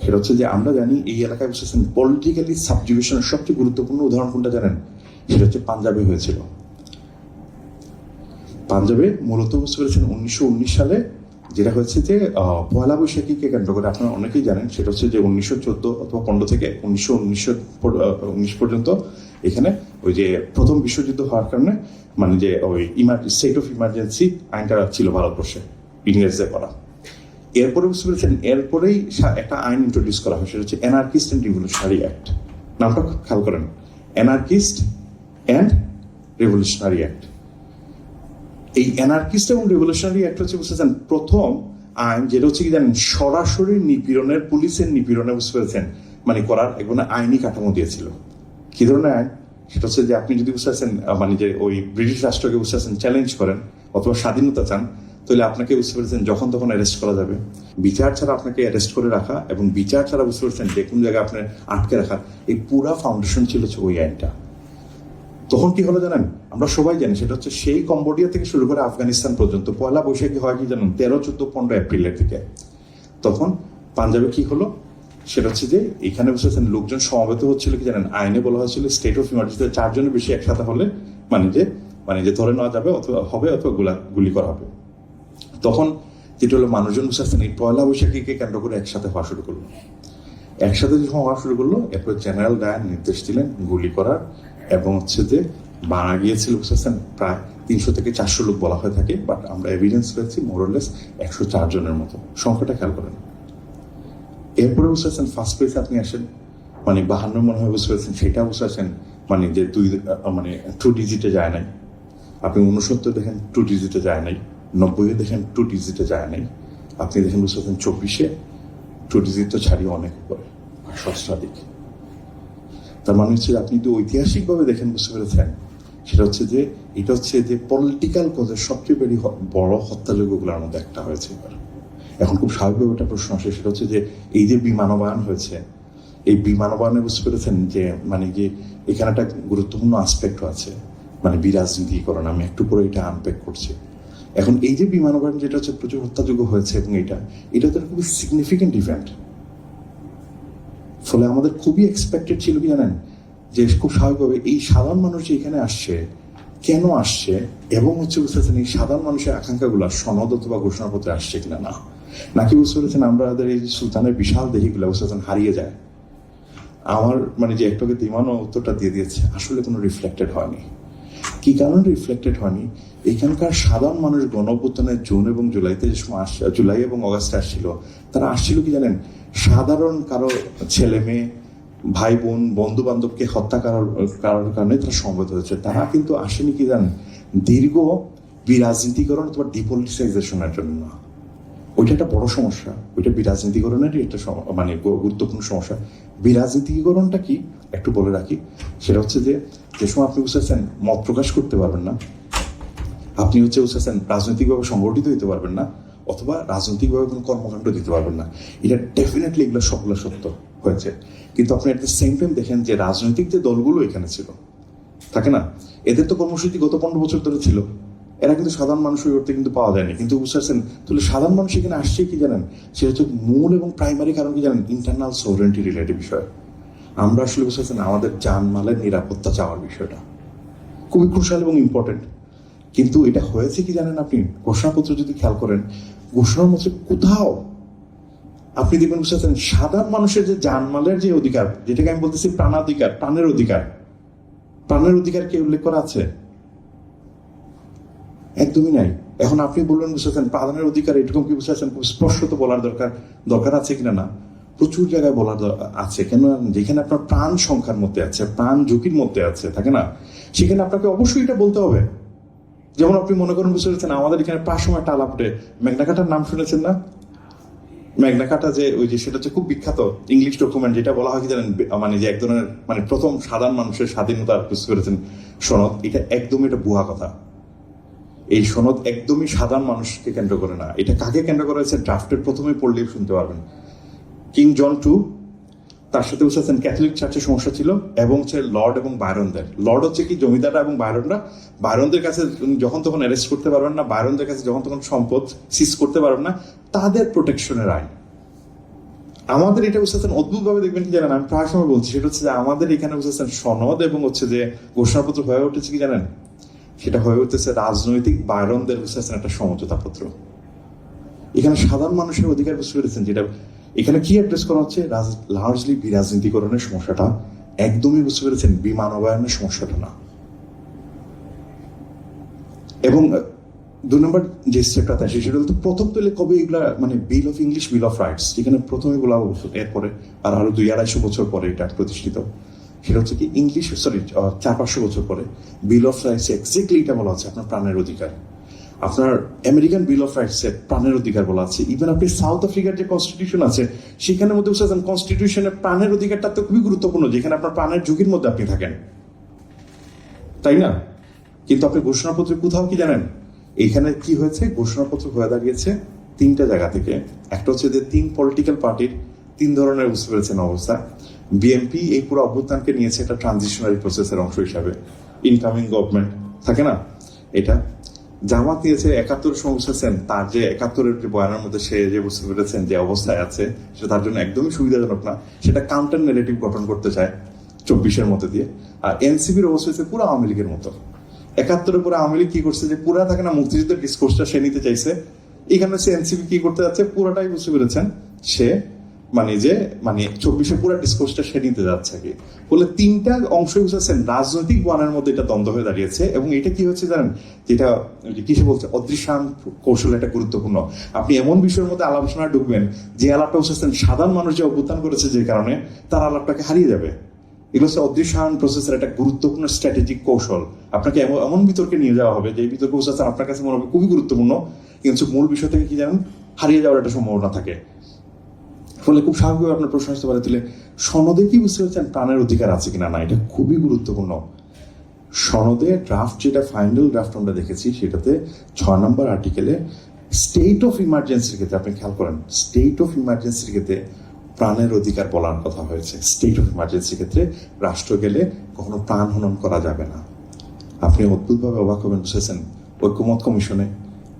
সেটা হচ্ছে যে আমরা জানি এই এলাকায় বুঝতে পারছেন পলিটিক্যালি সাবজুগেশনের সবচেয়ে গুরুত্বপূর্ণ উদাহরণ কোনটা জানেন? সেটা হচ্ছে পাঞ্জাবে হয়েছিল। পাঞ্জাবে মূলত বুঝতে পেরেছেন 1919 সালে যেটা হচ্ছে যে পয়লা বৈশাখীকে কেন্দ্র করে, আপনারা অনেকেই জানেন, সেটা হচ্ছে যে 1914 অথবা 15 থেকে 1919 পর্যন্ত এখানে ওই যে প্রথম বিশ্বযুদ্ধ হওয়ার কারণে মানে যে ওই স্টেট অফ ইমার্জেন্সি আইনটা ছিল ভারতবর্ষে ইংরেজদের করা। এরপরে বুঝতে পেরেছেন এরপরেই একটা আইন ইন্ট্রোডিউস করা হয়, সেটা হচ্ছে অ্যানার্কিস্ট অ্যান্ড রিভলিউশনারি অ্যাক্ট। নামটা খুব খেয়াল করেন, অ্যানার্কিস্ট অ্যান্ড রিভলিউশনারি অ্যাক্ট। এই অ্যানার্কিস্ট এবং রেভলিউশনারি অ্যাক্ট হচ্ছে বুঝতেছেন প্রথম আইন, যেটা হচ্ছে কি জানেন সরাসরি নিপীড়নের, পুলিশের নিপীড়নে বুঝতে পেরেছেন মানে করার এক আইনি কাঠামো দিয়েছিল। কি ধরনের আইন? সেটা হচ্ছে যে আপনি যদি বুঝতে পারছেন মানে যে ওই ব্রিটিশ রাষ্ট্রকে বুঝতে পারছেন চ্যালেঞ্জ করেন অথবা স্বাধীনতা চান, তাহলে আপনাকে বুঝতে পেরেছেন যখন তখন অ্যারেস্ট করা যাবে, বিচার ছাড়া আপনাকে অ্যারেস্ট করে রাখা এবং বিচার ছাড়া বুঝতে পেরেছেন যে কোন জায়গায় আপনার আটকে রাখা, এই পুরা ফাউন্ডেশন ছিল ওই আইনটা। তখন কি হলো জানেন, আমরা সবাই জানি, সেটা হচ্ছে সেই কম্বোডিয়া থেকে শুরু করে আফগানিস্তান পর্যন্ত পয়লা বৈশাখী হয় কি জানেন 13, 14, 15 এপ্রিলের দিকে। তখন পাঞ্জাবে কি হলো, সেটা হচ্ছে যে এখানে বুঝতেছেন লোকজন সমবেত হচ্ছিল কি জানেন, আইনে বলা হয়েছিল স্টেট অফ ইমার্জেন্সি 4 জনের বেশি একসাথে হলে মানে যে ধরে নেওয়া যাবে অথবা গুলি করা হবে। তখন যেটা হলো মানুষজন বুঝতেছেন এই পয়লা বৈশাখীকে কেন্দ্র করে একসাথে হওয়া শুরু করলো। একসাথে যখন হওয়া শুরু করলো, এরপর জেনারেল ডায়ার নির্দেশ দিলেন গুলি করার, এবং হচ্ছে যে মারা গিয়েছিল বুঝতেছেন প্রায় 300 থেকে 400 লোক বলা হয়ে থাকে, বাট আমরা এভিডেন্স পেয়েছি মোরলেস 104 জনের মতো। সংখ্যাটা খেয়াল করেন। এরপরে বুঝতেছেন ফার্স্ট প্লেসে আপনি আসেন মানে 52 মনে হয় বুঝতে পেরেছেন, সেটা বুঝতেছেন মানে যে 2 ডিজিটে যায় নাই। আপনি 69 দেখেন 2 ডিজিটে যায় নাই। 90-এ দেখেন 2 ডিজিটে যায় নাই, আপনি দেখেন বুঝতে পারছেন 24-এ 2 ডিজিট তো ছাড়িয়ে অনেক উপরে, আর সহস্রাধিক। তার মানে হচ্ছে আপনি তো ঐতিহাসিকভাবে দেখেন বুঝতে পেরেছেন, সেটা হচ্ছে যে এটা হচ্ছে যে পলিটিক্যাল কজের সবচেয়ে বড় হত্যাযজ্ঞগুলোর মধ্যে একটা হয়েছে এবার। এখন খুব স্বাভাবিকভাবে একটা প্রশ্ন আসে, সেটা হচ্ছে যে এই যে বিমানবায়ন হয়েছে, এই বিমানবায়নে বুঝতে পেরেছেন যে মানে কি এখানে একটা গুরুত্বপূর্ণ আসপেক্ট আছে, মানে বিরাজনীতিকরণ। আমি একটু পরে এটা আনপ্যাক করছি। এখন এই যে বিমানবায়ন যেটা হচ্ছে প্রচুর হত্যাযোগ্য হয়েছে, এবং এটা তো খুবই সিগনিফিকেন্ট ইভেন্ট। ফলে আমাদের খুবই এক্সপেক্টেড ছিল কি জানেন, যে খুব স্বাভাবিকভাবে এই সাধারণ মানুষ যে এখানে আসছে, কেন আসছে, এবং হচ্ছে বুঝতে পারছেন এই সাধারণ মানুষের আকাঙ্ক্ষাগুলো সনদ অথবা ঘোষণাপত্রে আসছে কিনা, নাকি বুঝতে পেরেছেন আমাদের এই সুলতানের বিশাল দেহিগুলো বুঝতে পারছেন হারিয়ে যায়। আমার মানে যে একটাকে দিমানো উত্তরটা দিয়ে দিয়েছে, আসলে কোনো রিফ্লেক্টেড হয়নি। কি কারণে রিফ্লেক্টেড হয়নি? এখানকার সাধারণ মানুষ গণঅভ্যুত্থানের জুন এবং জুলাইতে যে সময় জুলাই এবং অগাস্টে আসছিল, তারা আসছিল কি জানেন, সাধারণ কারো ছেলে মেয়ে, ভাই বোন, বন্ধু বান্ধবকে হত্যা করার কারণে তারা সমবেত হয়েছে। তারা কিন্তু আসেনি কি জানেন, দীর্ঘ বিরাজনীতিকরণ অথবা ডিপলিটিসাইজেশনের জন্য না। ওইটা একটা বড় সমস্যা, ওইটা বিরাজনীতিকরণেরই একটা মানে গুরুত্বপূর্ণ সমস্যা। বিরাজনীতিকরণটা কি একটু বলে রাখি, সেটা হচ্ছে যে সময় আপনি বুঝতেছেন মত প্রকাশ করতে পারবেন না, আপনি হচ্ছে বুঝতেছেন রাজনৈতিকভাবে সংগঠিত হতে পারবেন না, অথবা রাজনৈতিকভাবে কোনো কর্মকাণ্ড দিতে পারবেন না। এটা ডেফিনেটলি এগুলো সবগুলো সত্য হয়েছে। কিন্তু আপনি এট দ্য সেম টাইম দেখেন যে রাজনৈতিক যে দলগুলো এখানে ছিল, থাকে না, এদের তো কর্মসূচি গত 15 বছর ধরে ছিল, এরা কিন্তু সাধারণ মানুষ ওই করতে কিন্তু পাওয়া যায়নি। কিন্তু বুঝতে পারছেন, তাহলে সাধারণ মানুষ এখানে আসছে কি জানেন, সেটা হচ্ছে মূল এবং প্রাইমারি কারণ কি জানেন, ইন্টারনাল সোভরেন্টি রিলেটেড বিষয়। আমরা আসলে বুঝতে পারছেন আমাদের জানমালের নিরাপত্তা চাওয়ার বিষয়টা খুবই ক্রুশাল এবং ইম্পর্টেন্ট। কিন্তু এটা হয়েছে কি জানেন, আপনি ঘোষণাপত্র যদি খেয়াল করেন, ঘোষণার মধ্যে কোথাও আপনি দেখবেন বুঝতে পারছেন সাধারণ মানুষের যে জানমালের যে অধিকার, যেটাকে আমি বলতেছি প্রাণাধিকার, প্রাণের অধিকার, প্রাণের অধিকার কি উল্লেখ করা আছে? একদমই নাই। এখন আপনি বললেন বুঝতে পারছেন প্রাণের অধিকার, এরকম কি বুঝতে পারছেন খুব স্পষ্টত বলার দরকার আছে কিনা? না, প্রচুর জায়গায় বলার আছে। কেন? যেখানে আপনার প্রাণ সংখ্যার মধ্যে আছে, প্রাণ ঝুঁকির মধ্যে আছে, থাকে না, সেখানে আপনাকে অবশ্যই এটা বলতে হবে। যেমন আপনি মনে করেন বুঝতে পারছেন আমাদের এখানে প্রায় সময় টাল আপটে ম্যাগনা কার্টার নাম শুনেছেন না? ম্যাগনা কার্টা যে ওই যে সেটা হচ্ছে খুব বিখ্যাত ইংলিশ ডকুমেন্ট, যেটা বলা হয় কি জানেন, মানে যে এক ধরনের মানে প্রথম সাধারণ মানুষের স্বাধীনতা বুঝতে পেরেছেন সনদ, এটা একদমই এটা ভুয়া কথা। এই সনদ একদমই সাধারণ মানুষকে কেন্দ্র করে না। এটা কাকে কেন্দ্র করে হয়েছে, ড্রাফটের প্রথমে পড়লেই শুনতে পারবেন, কিং জন টু, তার সাথে বুঝতে পারছেন ক্যাথলিক চার্চের সমস্যা ছিল, এবং হচ্ছে লর্ড এবং বায়রনদের। লর্ড হচ্ছে কি জমিদাররা, এবং বায়রনদের কাছে যখন তখন অ্যারেস্ট করতে পারবেন না, বায়রনদের কাছে যখন তখন সম্পদ সিজ করতে পারবেন না, তাদের প্রোটেকশনের আইন। আমাদের এটা বুঝতে পারছেন অদ্ভুত ভাবে দেখবেন কি জানেন, আমি প্রায় সময় বলছি, সেটা হচ্ছে যে আমাদের এখানে বুঝতে পারছেন সনদ এবং হচ্ছে যে ঘোষণাপত্র হয়ে উঠেছে কি জানেন, সেটা হয়ে উঠতেছে রাজনৈতিক বায়রনদের বুঝতে পারছেন একটা সমঝোতা পত্র। এখানে সাধারণ মানুষের অধিকার বুঝতে পেরেছেন, যেটা এখানে কি অ্যাড্রেস করা হচ্ছে, লার্জলি বিরাজনীতিকরণের সমস্যাটা, একদমই বুঝতে পেরেছেন বিমানবায়নের সমস্যাটা না। এবং 2 নম্বর যে স্টেপটা আসে সেটা হচ্ছে প্রথম তৈলে কবে এগুলা মানে বিল of English bill of rights, যেখানে প্রথমে বলা এরপরে আর আরো 200-250 বছর পরে এটা প্রতিষ্ঠিত, সেটা হচ্ছে কি ইংলিশ 400-500 বছর পরে বিল অফ রাইটস এক্স্যাক্টলি এটা বলা হচ্ছে আপনার প্রাণের অধিকার। আপনার আমেরিকান বিল অফ রাইটসে প্রাণের অধিকার বলা আছে। ইভেন আপনি সাউথ আফ্রিকার যে কনস্টিটিউশন আছে সেখানের মধ্যে বুঝতে কনস্টিটিউশনের প্রাণের অধিকারটা তো খুবই গুরুত্বপূর্ণ, যেখানে আপনার প্রাণের ঝুঁকির মধ্যে আপনি থাকেন, তাই না? কিন্তু আপনি ঘোষণাপত্রে কোথাও কি জানেন এইখানে কি হয়েছে, ঘোষণাপত্র হয়ে দাঁড়িয়েছে 3টা জায়গা থেকে। একটা হচ্ছে যে 3 পলিটিক্যাল পার্টির 3 ধরনের বুঝতে পেরেছেন অবস্থা। বিএনপি এই পুরো অভ্যুত্থানকে নিয়েছে একটা ট্রানজিশনারি প্রসেসের অংশ হিসাবে, ইনকামিং গভর্নমেন্ট, থাকে না এটা। জামাত নিয়েছে 71 বুঝতেছেন তার যে 71-এর যে বয়ানের মধ্যে সে যে বুঝতে পেরেছেন যে অবস্থায় আছে সেটা তার জন্য একদমই সুবিধাজনক না, সেটা কাউন্টার নেগেটিভ গঠন করতে চায় 24-এর মধ্যে দিয়ে। আর এনসিপির অবস্থা হচ্ছে পুরো আওয়ামী লীগের মতো। 71-এর পরে আওয়ামী লীগ কি করছে, যে পুরা থাকে না মুক্তিযুদ্ধের ডিসকোর্সটা সে নিতে চাইছে, এখানে সে এনসিপি কি করতে যাচ্ছে, পুরাটাই বুঝতে পেরেছেন সে মানে 24-এ পুরো ডিসকোর্সটা সে নিতে যাচ্ছে কি বলে। 3টা অংশ বুঝেছেন রাজনৈতিক বয়ানের মধ্যে এটা দ্বন্দ্ব হয়ে দাঁড়িয়েছে। এবং এটা কি হচ্ছে জানেন, যেটা কিসে বলছে অদৃশ্যায়ন কৌশল, এটা গুরুত্বপূর্ণ। আপনি এমন বিষয়ের মধ্যে আলোচনায় ঢুকবেন যে আলাপটা বুঝেছেন সাধারণ মানুষ যে অভ্যুত্থান করেছে যে কারণে, তার আলাপটাকে হারিয়ে যাবে। এগুলো হচ্ছে অদৃশ্যায়ন প্রসেসের একটা গুরুত্বপূর্ণ স্ট্র্যাটেজিক কৌশল। আপনাকে এমন এমন বিতর্কে নিয়ে যাওয়া হবে যে এই বিতর্ক বুঝতে আপনার কাছে মনে হবে খুবই গুরুত্বপূর্ণ, কিন্তু মূল বিষয় থেকে কি জানেন হারিয়ে যাওয়ার একটা সম্ভাবনা থাকে। ফলে খুব স্বাভাবিকভাবে আপনার প্রশ্ন আসতে পারে, তাহলে সনদে কি বুঝতে পারছেন প্রাণের অধিকার আছে কিনা? না, এটা খুবই গুরুত্বপূর্ণ। সনদে ড্রাফট, যেটা ফাইনাল ড্রাফট আমরা দেখেছি, সেটাতে 6 নম্বর আর্টিকেলে স্টেট অফ ইমার্জেন্সির ক্ষেত্রে, আপনি খেয়াল করেন, স্টেট অফ ইমার্জেন্সির ক্ষেত্রে প্রাণের অধিকার বলার কথা হয়েছে। স্টেট অফ ইমার্জেন্সির ক্ষেত্রে রাষ্ট্র গেলে কখনো প্রাণ হনন করা যাবে না। আপনি অদ্ভুতভাবে অবাক হবেন, বুঝেছেন, ঐক্যমত কমিশনে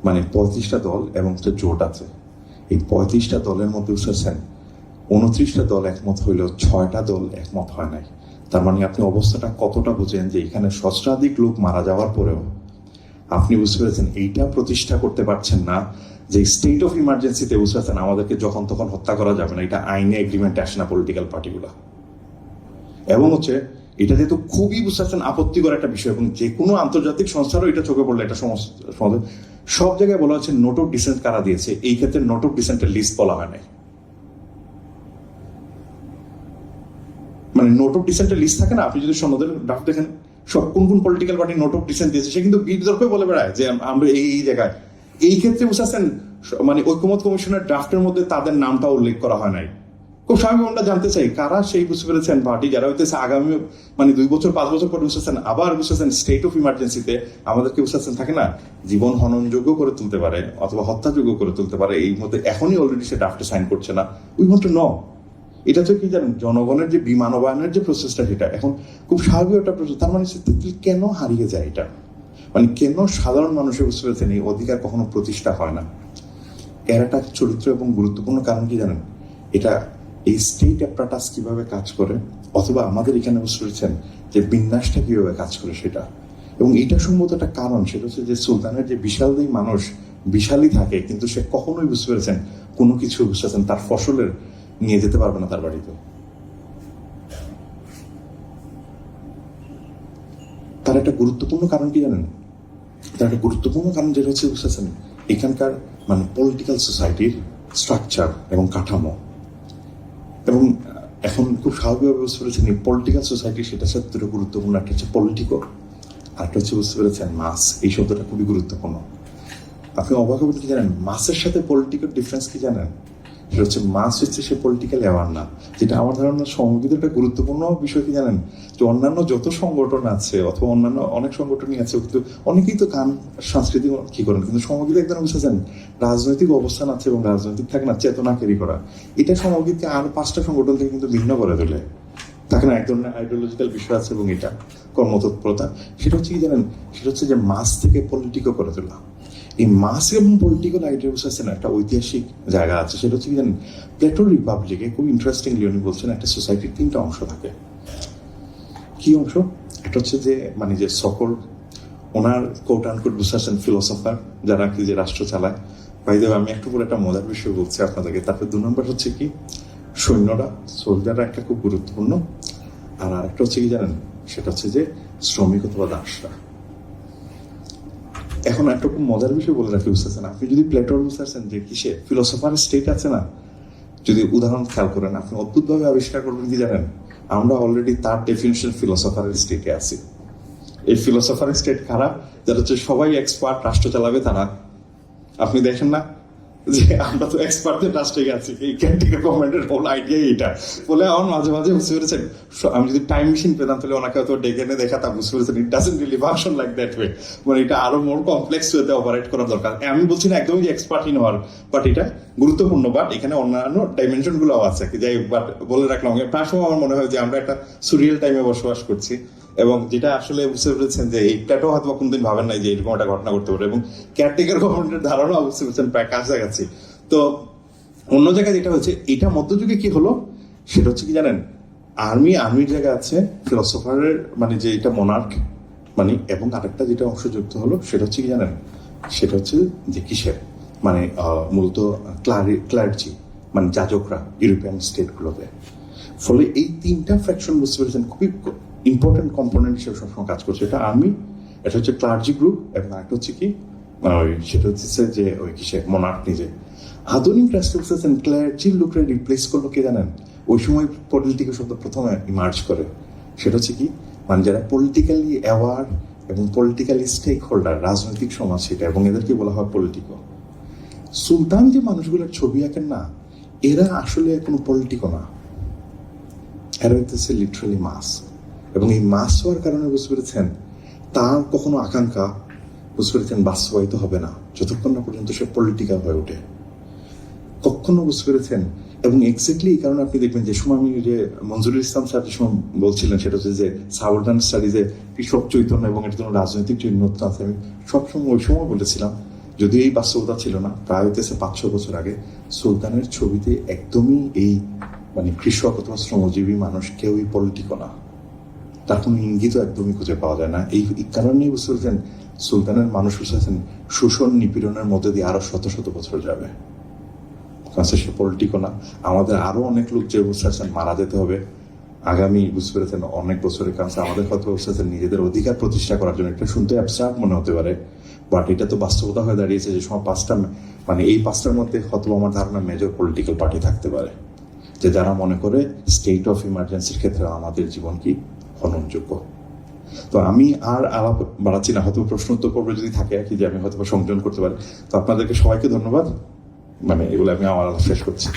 মানে 35টা দল এবং একটা জোট আছে। এই 35টা দলের মধ্যে বুঝেছেন 29টা দল একমত হইলেও 6টা দল একমত হয় নাই। তার মানে আপনি অবস্থাটা কতটা বুঝেন যে এখানে সহস্রাধিক লোক মারা যাওয়ার পরেও আপনি বুঝতে পেরেছেন এইটা প্রতিষ্ঠা করতে পারছেন না যে স্টেট অফ ইমার্জেন্সিতে বুঝতে পারছেন আমাদেরকে যখন তখন হত্যা করা যাবে না, এটা আইনে এগ্রিমেন্টে আসে না পলিটিক্যাল পার্টিগুলা। এবং হচ্ছে এটা যেহেতু খুবই বুঝতে পারছেন আপত্তিকর একটা বিষয়, এবং যে কোনো আন্তর্জাতিক সংস্থারও এটা চোখে পড়লে একটা সমস্যা। সব জায়গায় বলা হচ্ছে নোট অফ ডিসেন্ট কারা দিয়েছে, এই ক্ষেত্রে নোট অফ ডিসেন্টের লিস্ট বলা হয় নাই। মানে নোট অফ ডিসেন্টের লিস্ট থাকে না, আপনি যদি সনদের ড্রাফট দেখেন সব কোন কোন political party note of dissent দিয়েছে, সে কিন্তু বিতর্কে বলে বেড়ায় যে আমরা এই জায়গায়। এই ক্ষেত্রে বুঝাচ্ছেন মানে ঐক্যমত কমিশনের ড্রাফটের মধ্যে তাদের নামটা উল্লেখ করা হয় নাই। খুব স্বাভাবিক আমরা জানতে চাই কারা সেই বুঝতে পেরেছেন পার্টি যারা হইতেছে আগামী মানে 2 বছর 5 বছর পরে বুঝতেছেন আবার বুঝতেছেন স্টেট অফ ইমার্জেন্সিতে আমাদেরকে বুঝতেছেন থাকে না জীবন হননযোগ্য করে তুলতে পারে অথবা হত্যাযোগ্য করে তুলতে পারে, এই মধ্যে এখনই অলরেডি সে ড্রাফটে সাইন করছে না। We want to know. এটা তো কি জানেন জনগণের যে বিমানবায়নের যে প্রসেসটা, সেটা এখন খুব স্বাভাবিক একটা প্রসেস। তার মানে কেন হারিয়ে যায় এটা, মানে কেন সাধারণ মানুষের বুঝতে পেরেছেন এই অধিকার কখনো প্রতিষ্ঠা হয় না? এর একটা চরিত্র এবং গুরুত্বপূর্ণ কারণ কি জানেন, এটা এই স্টেট অ্যাপারাটাস কিভাবে কাজ করে, অথবা আমাদের এখানে বুঝতে পেরেছেন যে বিন্যাসটা কিভাবে কাজ করে সেটা। এবং এটা সম্ভবত একটা কারণ, সেটা হচ্ছে যে সুলতানের যে বিশালদেহী মানুষ বিশালই থাকে, কিন্তু সে কখনোই বুঝতে পেরেছেন কোনো কিছু বুঝতে পেরেছেন তার ফসলের নিয়ে যেতে পারবে না তার বাড়িতে। তার একটা গুরুত্বপূর্ণ কারণ কি জানেন, তার একটা গুরুত্বপূর্ণ কারণ যেটা হচ্ছে বুঝতেছেন এখানকার মানে পলিটিক্যাল সোসাইটির স্ট্রাকচার এবং কাঠামো। এবং এখন খুব স্বাভাবিকভাবে বুঝতে পেরেছেন এই পলিটিক্যাল সোসাইটি, সেটার সাথে দুটো গুরুত্বপূর্ণ, একটা হচ্ছে পলিটিকো, আর একটা হচ্ছে বুঝতে পেরেছেন মাস। এই শব্দটা খুবই গুরুত্বপূর্ণ। আপনি অবাক হবেন কি জানেন, মাসের সাথে পলিটিক্যাল ডিফারেন্স কি জানেন? সেটা হচ্ছে মাস হচ্ছে সে পলিটিক্যাল অ্যাওয়ার না, যেটা আমার ধারণা সংগীত একটা গুরুত্বপূর্ণ বিষয় কি জানেন, যে অন্যান্য যত সংগঠন আছে অথবা অন্যান্য অনেক সংগঠনই আছে, কিন্তু অনেকেই তো গান সাংস্কৃতিক কি করেন, কিন্তু সংগীত একদম বুঝেছেন রাজনৈতিক অবস্থান আছে এবং রাজনৈতিক থাকে না চেতনা ক্যারি করা। এটা সংগীতকে আর 5টা সংগঠন থেকে কিন্তু ভিন্ন করে তোলে, থাকে না এক ধরনের আইডিওলজিক্যাল বিষয় আছে এবং এটা কর্মতৎপরতা। সেটা হচ্ছে কি জানেন, সেটা হচ্ছে যে মাস থেকে পলিটিকও করে তোলা। এই মাস এবং পলিটিক্যাল আইডিয়াস আছে না, একটা ঐতিহাসিক জায়গা আছে, সেটা হচ্ছে কি জানেন প্লেটোর রিপাবলিকে খুব ইন্টারেস্টিংলি উনি বলছেন একটা সোসাইটির 3টা অংশ থাকে। কি অংশ? একটা হচ্ছে যে মানে যে সকল ওনার কোট আনকোট বুঝাচ্ছেন ফিলোসফার যারা কি যে রাষ্ট্র চালায়। বাইরে আমি একটু পরে একটা মজার বিষয় বলছি আপনাদেরকে। তারপর 2 নম্বর হচ্ছে কি সৈন্যরা, সোলজাররা একটা খুব গুরুত্বপূর্ণ। আর আরেকটা হচ্ছে কি জানেন, সেটা হচ্ছে যে শ্রমিক অথবা দাসরা। এখন একটা খুব মজার বিষয় বলে রাখি বুঝতেছেন, আপনি যদি প্লেটোর বুঝতেছেন যে কিসে ফিলোসফার স্টেট আছে না, যদি উদাহরণ খেয়াল করেন আপনি অদ্ভুতভাবে আবিষ্কার করবেন কি জানেন, আমরা অলরেডি তার ডেফিনিশন ফিলোসফারের স্টেটে আছি। এই ফিলোসফার স্টেট কারা? যারা হচ্ছে সবাই এক্সপার্ট, রাষ্ট্র চালাবে তারা। আপনি দেখেন না যে আমরা তো এক্সপার্টদের রাষ্ট্রে গেছি, এই ক্যান্টিনের গভর্নমেন্টের হোল আইডিয়া এইটা বলে আমার মাঝে মাঝে বুঝতে পেরেছেন আমি যদি টাইম মেশিন পেতাম তাহলে ওনাকে হয়তো ডেকে এনে দেখা তা বুঝতে পেরেছেন it doesn't really function like that way, মানে এটা আরো মোর কমপ্লেক্স ওয়েতে অপারেট করা দরকার। আমি বলছি না একদমই যে এক্সপার্টই হওয়ার, বাট এটা গুরুত্বপূর্ণ, বাট এখানে অন্যান্য ডাইমেনশন গুলোও আছে যাই, বাট বলে রাখলাম প্রায় সময় আমার মনে হয় যে আমরা একটা সুরিয়াল টাইমে বসবাস করছি, এবং যেটা আসলে বুঝতে পেরেছেন যে এইটাও হয়তো কোনদিন ভাবেন নাই যে এরকম একটা ঘটনা ঘটতে পারে, এবং কেয়ারটেকার গভর্নমেন্টের ধারণা বুঝতে পেরেছেন প্রায় কাছাকাছি। তো অন্য জায়গায় যেটা হচ্ছে এটা মধ্যযুগে কি হলো, সেটা হচ্ছে কি জানেন আর্মির জায়গা আছে ফিলোসফারের মানে যে এটা মোনার্ক মানে, এবং আরেকটা যেটা অংশ যুক্ত হলো সেটা হচ্ছে কি জানেন, সেটা হচ্ছে যে কিসের মানে মূলত ক্লার্জি মানে যাজকরা ইউরোপিয়ান স্টেটগুলোতে। ফলে এই 3টা ফ্র্যাকশন বুঝতে পেরেছেন খুবই ইম্পর্টেন্ট কম্পোনেন্ট হিসেবে সবসময় কাজ করছে। এটা আর্মি, এটা হচ্ছে ক্লার্জি গ্রুপ, এবং আরেকটা হচ্ছে কি সেটা হচ্ছে যে ওই কিসে মোনার্ক নিজে। আধুনিক রাষ্ট্রে ক্লার্জির লোকরা রিপ্লেস করলো কে জানেন, ওই সময় পলিটিক্যাল শব্দ প্রথমে ইমার্জ করে সেটা হচ্ছে কি, মানে যারা পলিটিক্যালি অ্যাওয়ার এবং পলিটিক্যালি স্টেক হোল্ডার, রাজনৈতিক সমাজ সেটা, এবং এদেরকে বলা হয় পলিটিকো। সুলতান যে মানুষগুলোর ছবি আঁকেন না, এরা আসলে কোনো পলিটিকো না, এরা হইতেছে লিটারালি মাস। এবং এই মাস হওয়ার কারণে বুঝতে পেরেছেন, তার কখনো আকাঙ্ক্ষা বুঝতে পেরেছেন বাস্তবায়িত হবে না যতক্ষণ না পর্যন্ত সে পলিটিক্যাল হয়ে ওঠে, কখনো, বুঝতে পেরেছেন। এবং এক্স্যাক্টলি এই কারণে আপনি দেখবেন যে সময় আমি যে মঞ্জুরুল ইসলাম স্যার যে সময় বলছিলেন, সেটা হচ্ছে যে সাবঅর্ডিনেট স্টাডিজে কৃষক চৈতন্য এবং এর জন্য রাজনৈতিক চৈতন্য আছে, আমি সবসময় ওই সময় বলেছিলাম, যদিও এই বাস্তবতা ছিল না, প্রায় হইতেছে 500 বছর আগে, সুলতানের ছবিতে একদমই এই মানে কৃষক অথবা শ্রমজীবী মানুষ কেউই পলিটিকো না, তার কোনো ইঙ্গিত একদমই খুঁজে পাওয়া যায় না। এই কারণেই বুঝতে পেরেছেন সুলতানের মানুষ বুঝতেছেন শোষণ নিপীড়নের মধ্যে দিয়ে আরো শত শত বছর যাবে, সে পলিটিকো না। আমাদের আরো অনেক লোক যে বুঝতে পারছেন মারা যেতে হবে আগামী, বুঝতে পেরেছেন, অনেক বছরের কাছে আমাদের হয়তো বুঝতে পারছেন নিজেদের অধিকার প্রতিষ্ঠা করার জন্য। এটা শুনতে অ্যাবস্ট্রাক্ট মনে হতে পারে, বাট এটা তো বাস্তবতা হয়ে দাঁড়িয়েছে যে সময় মানে এই পাঁচটার মধ্যে হয়তো আমার ধারণা মেজর পলিটিক্যাল পার্টি থাকতে পারে, যে যারা মনে করে স্টেট অফ ইমার্জেন্সির ক্ষেত্রে আমাদের জীবন কি হননযোগ্য। তো আমি আর আলাপ বাড়াচ্ছি না, হয়তো প্রশ্ন উত্তর পর্বে যদি থাকে আর কি, যে আমি হয়তো সংযোজন করতে পারি। তো আপনাদেরকে সবাইকে ধন্যবাদ, মানে এগুলো আমি আমার আলাপ শেষ করছি।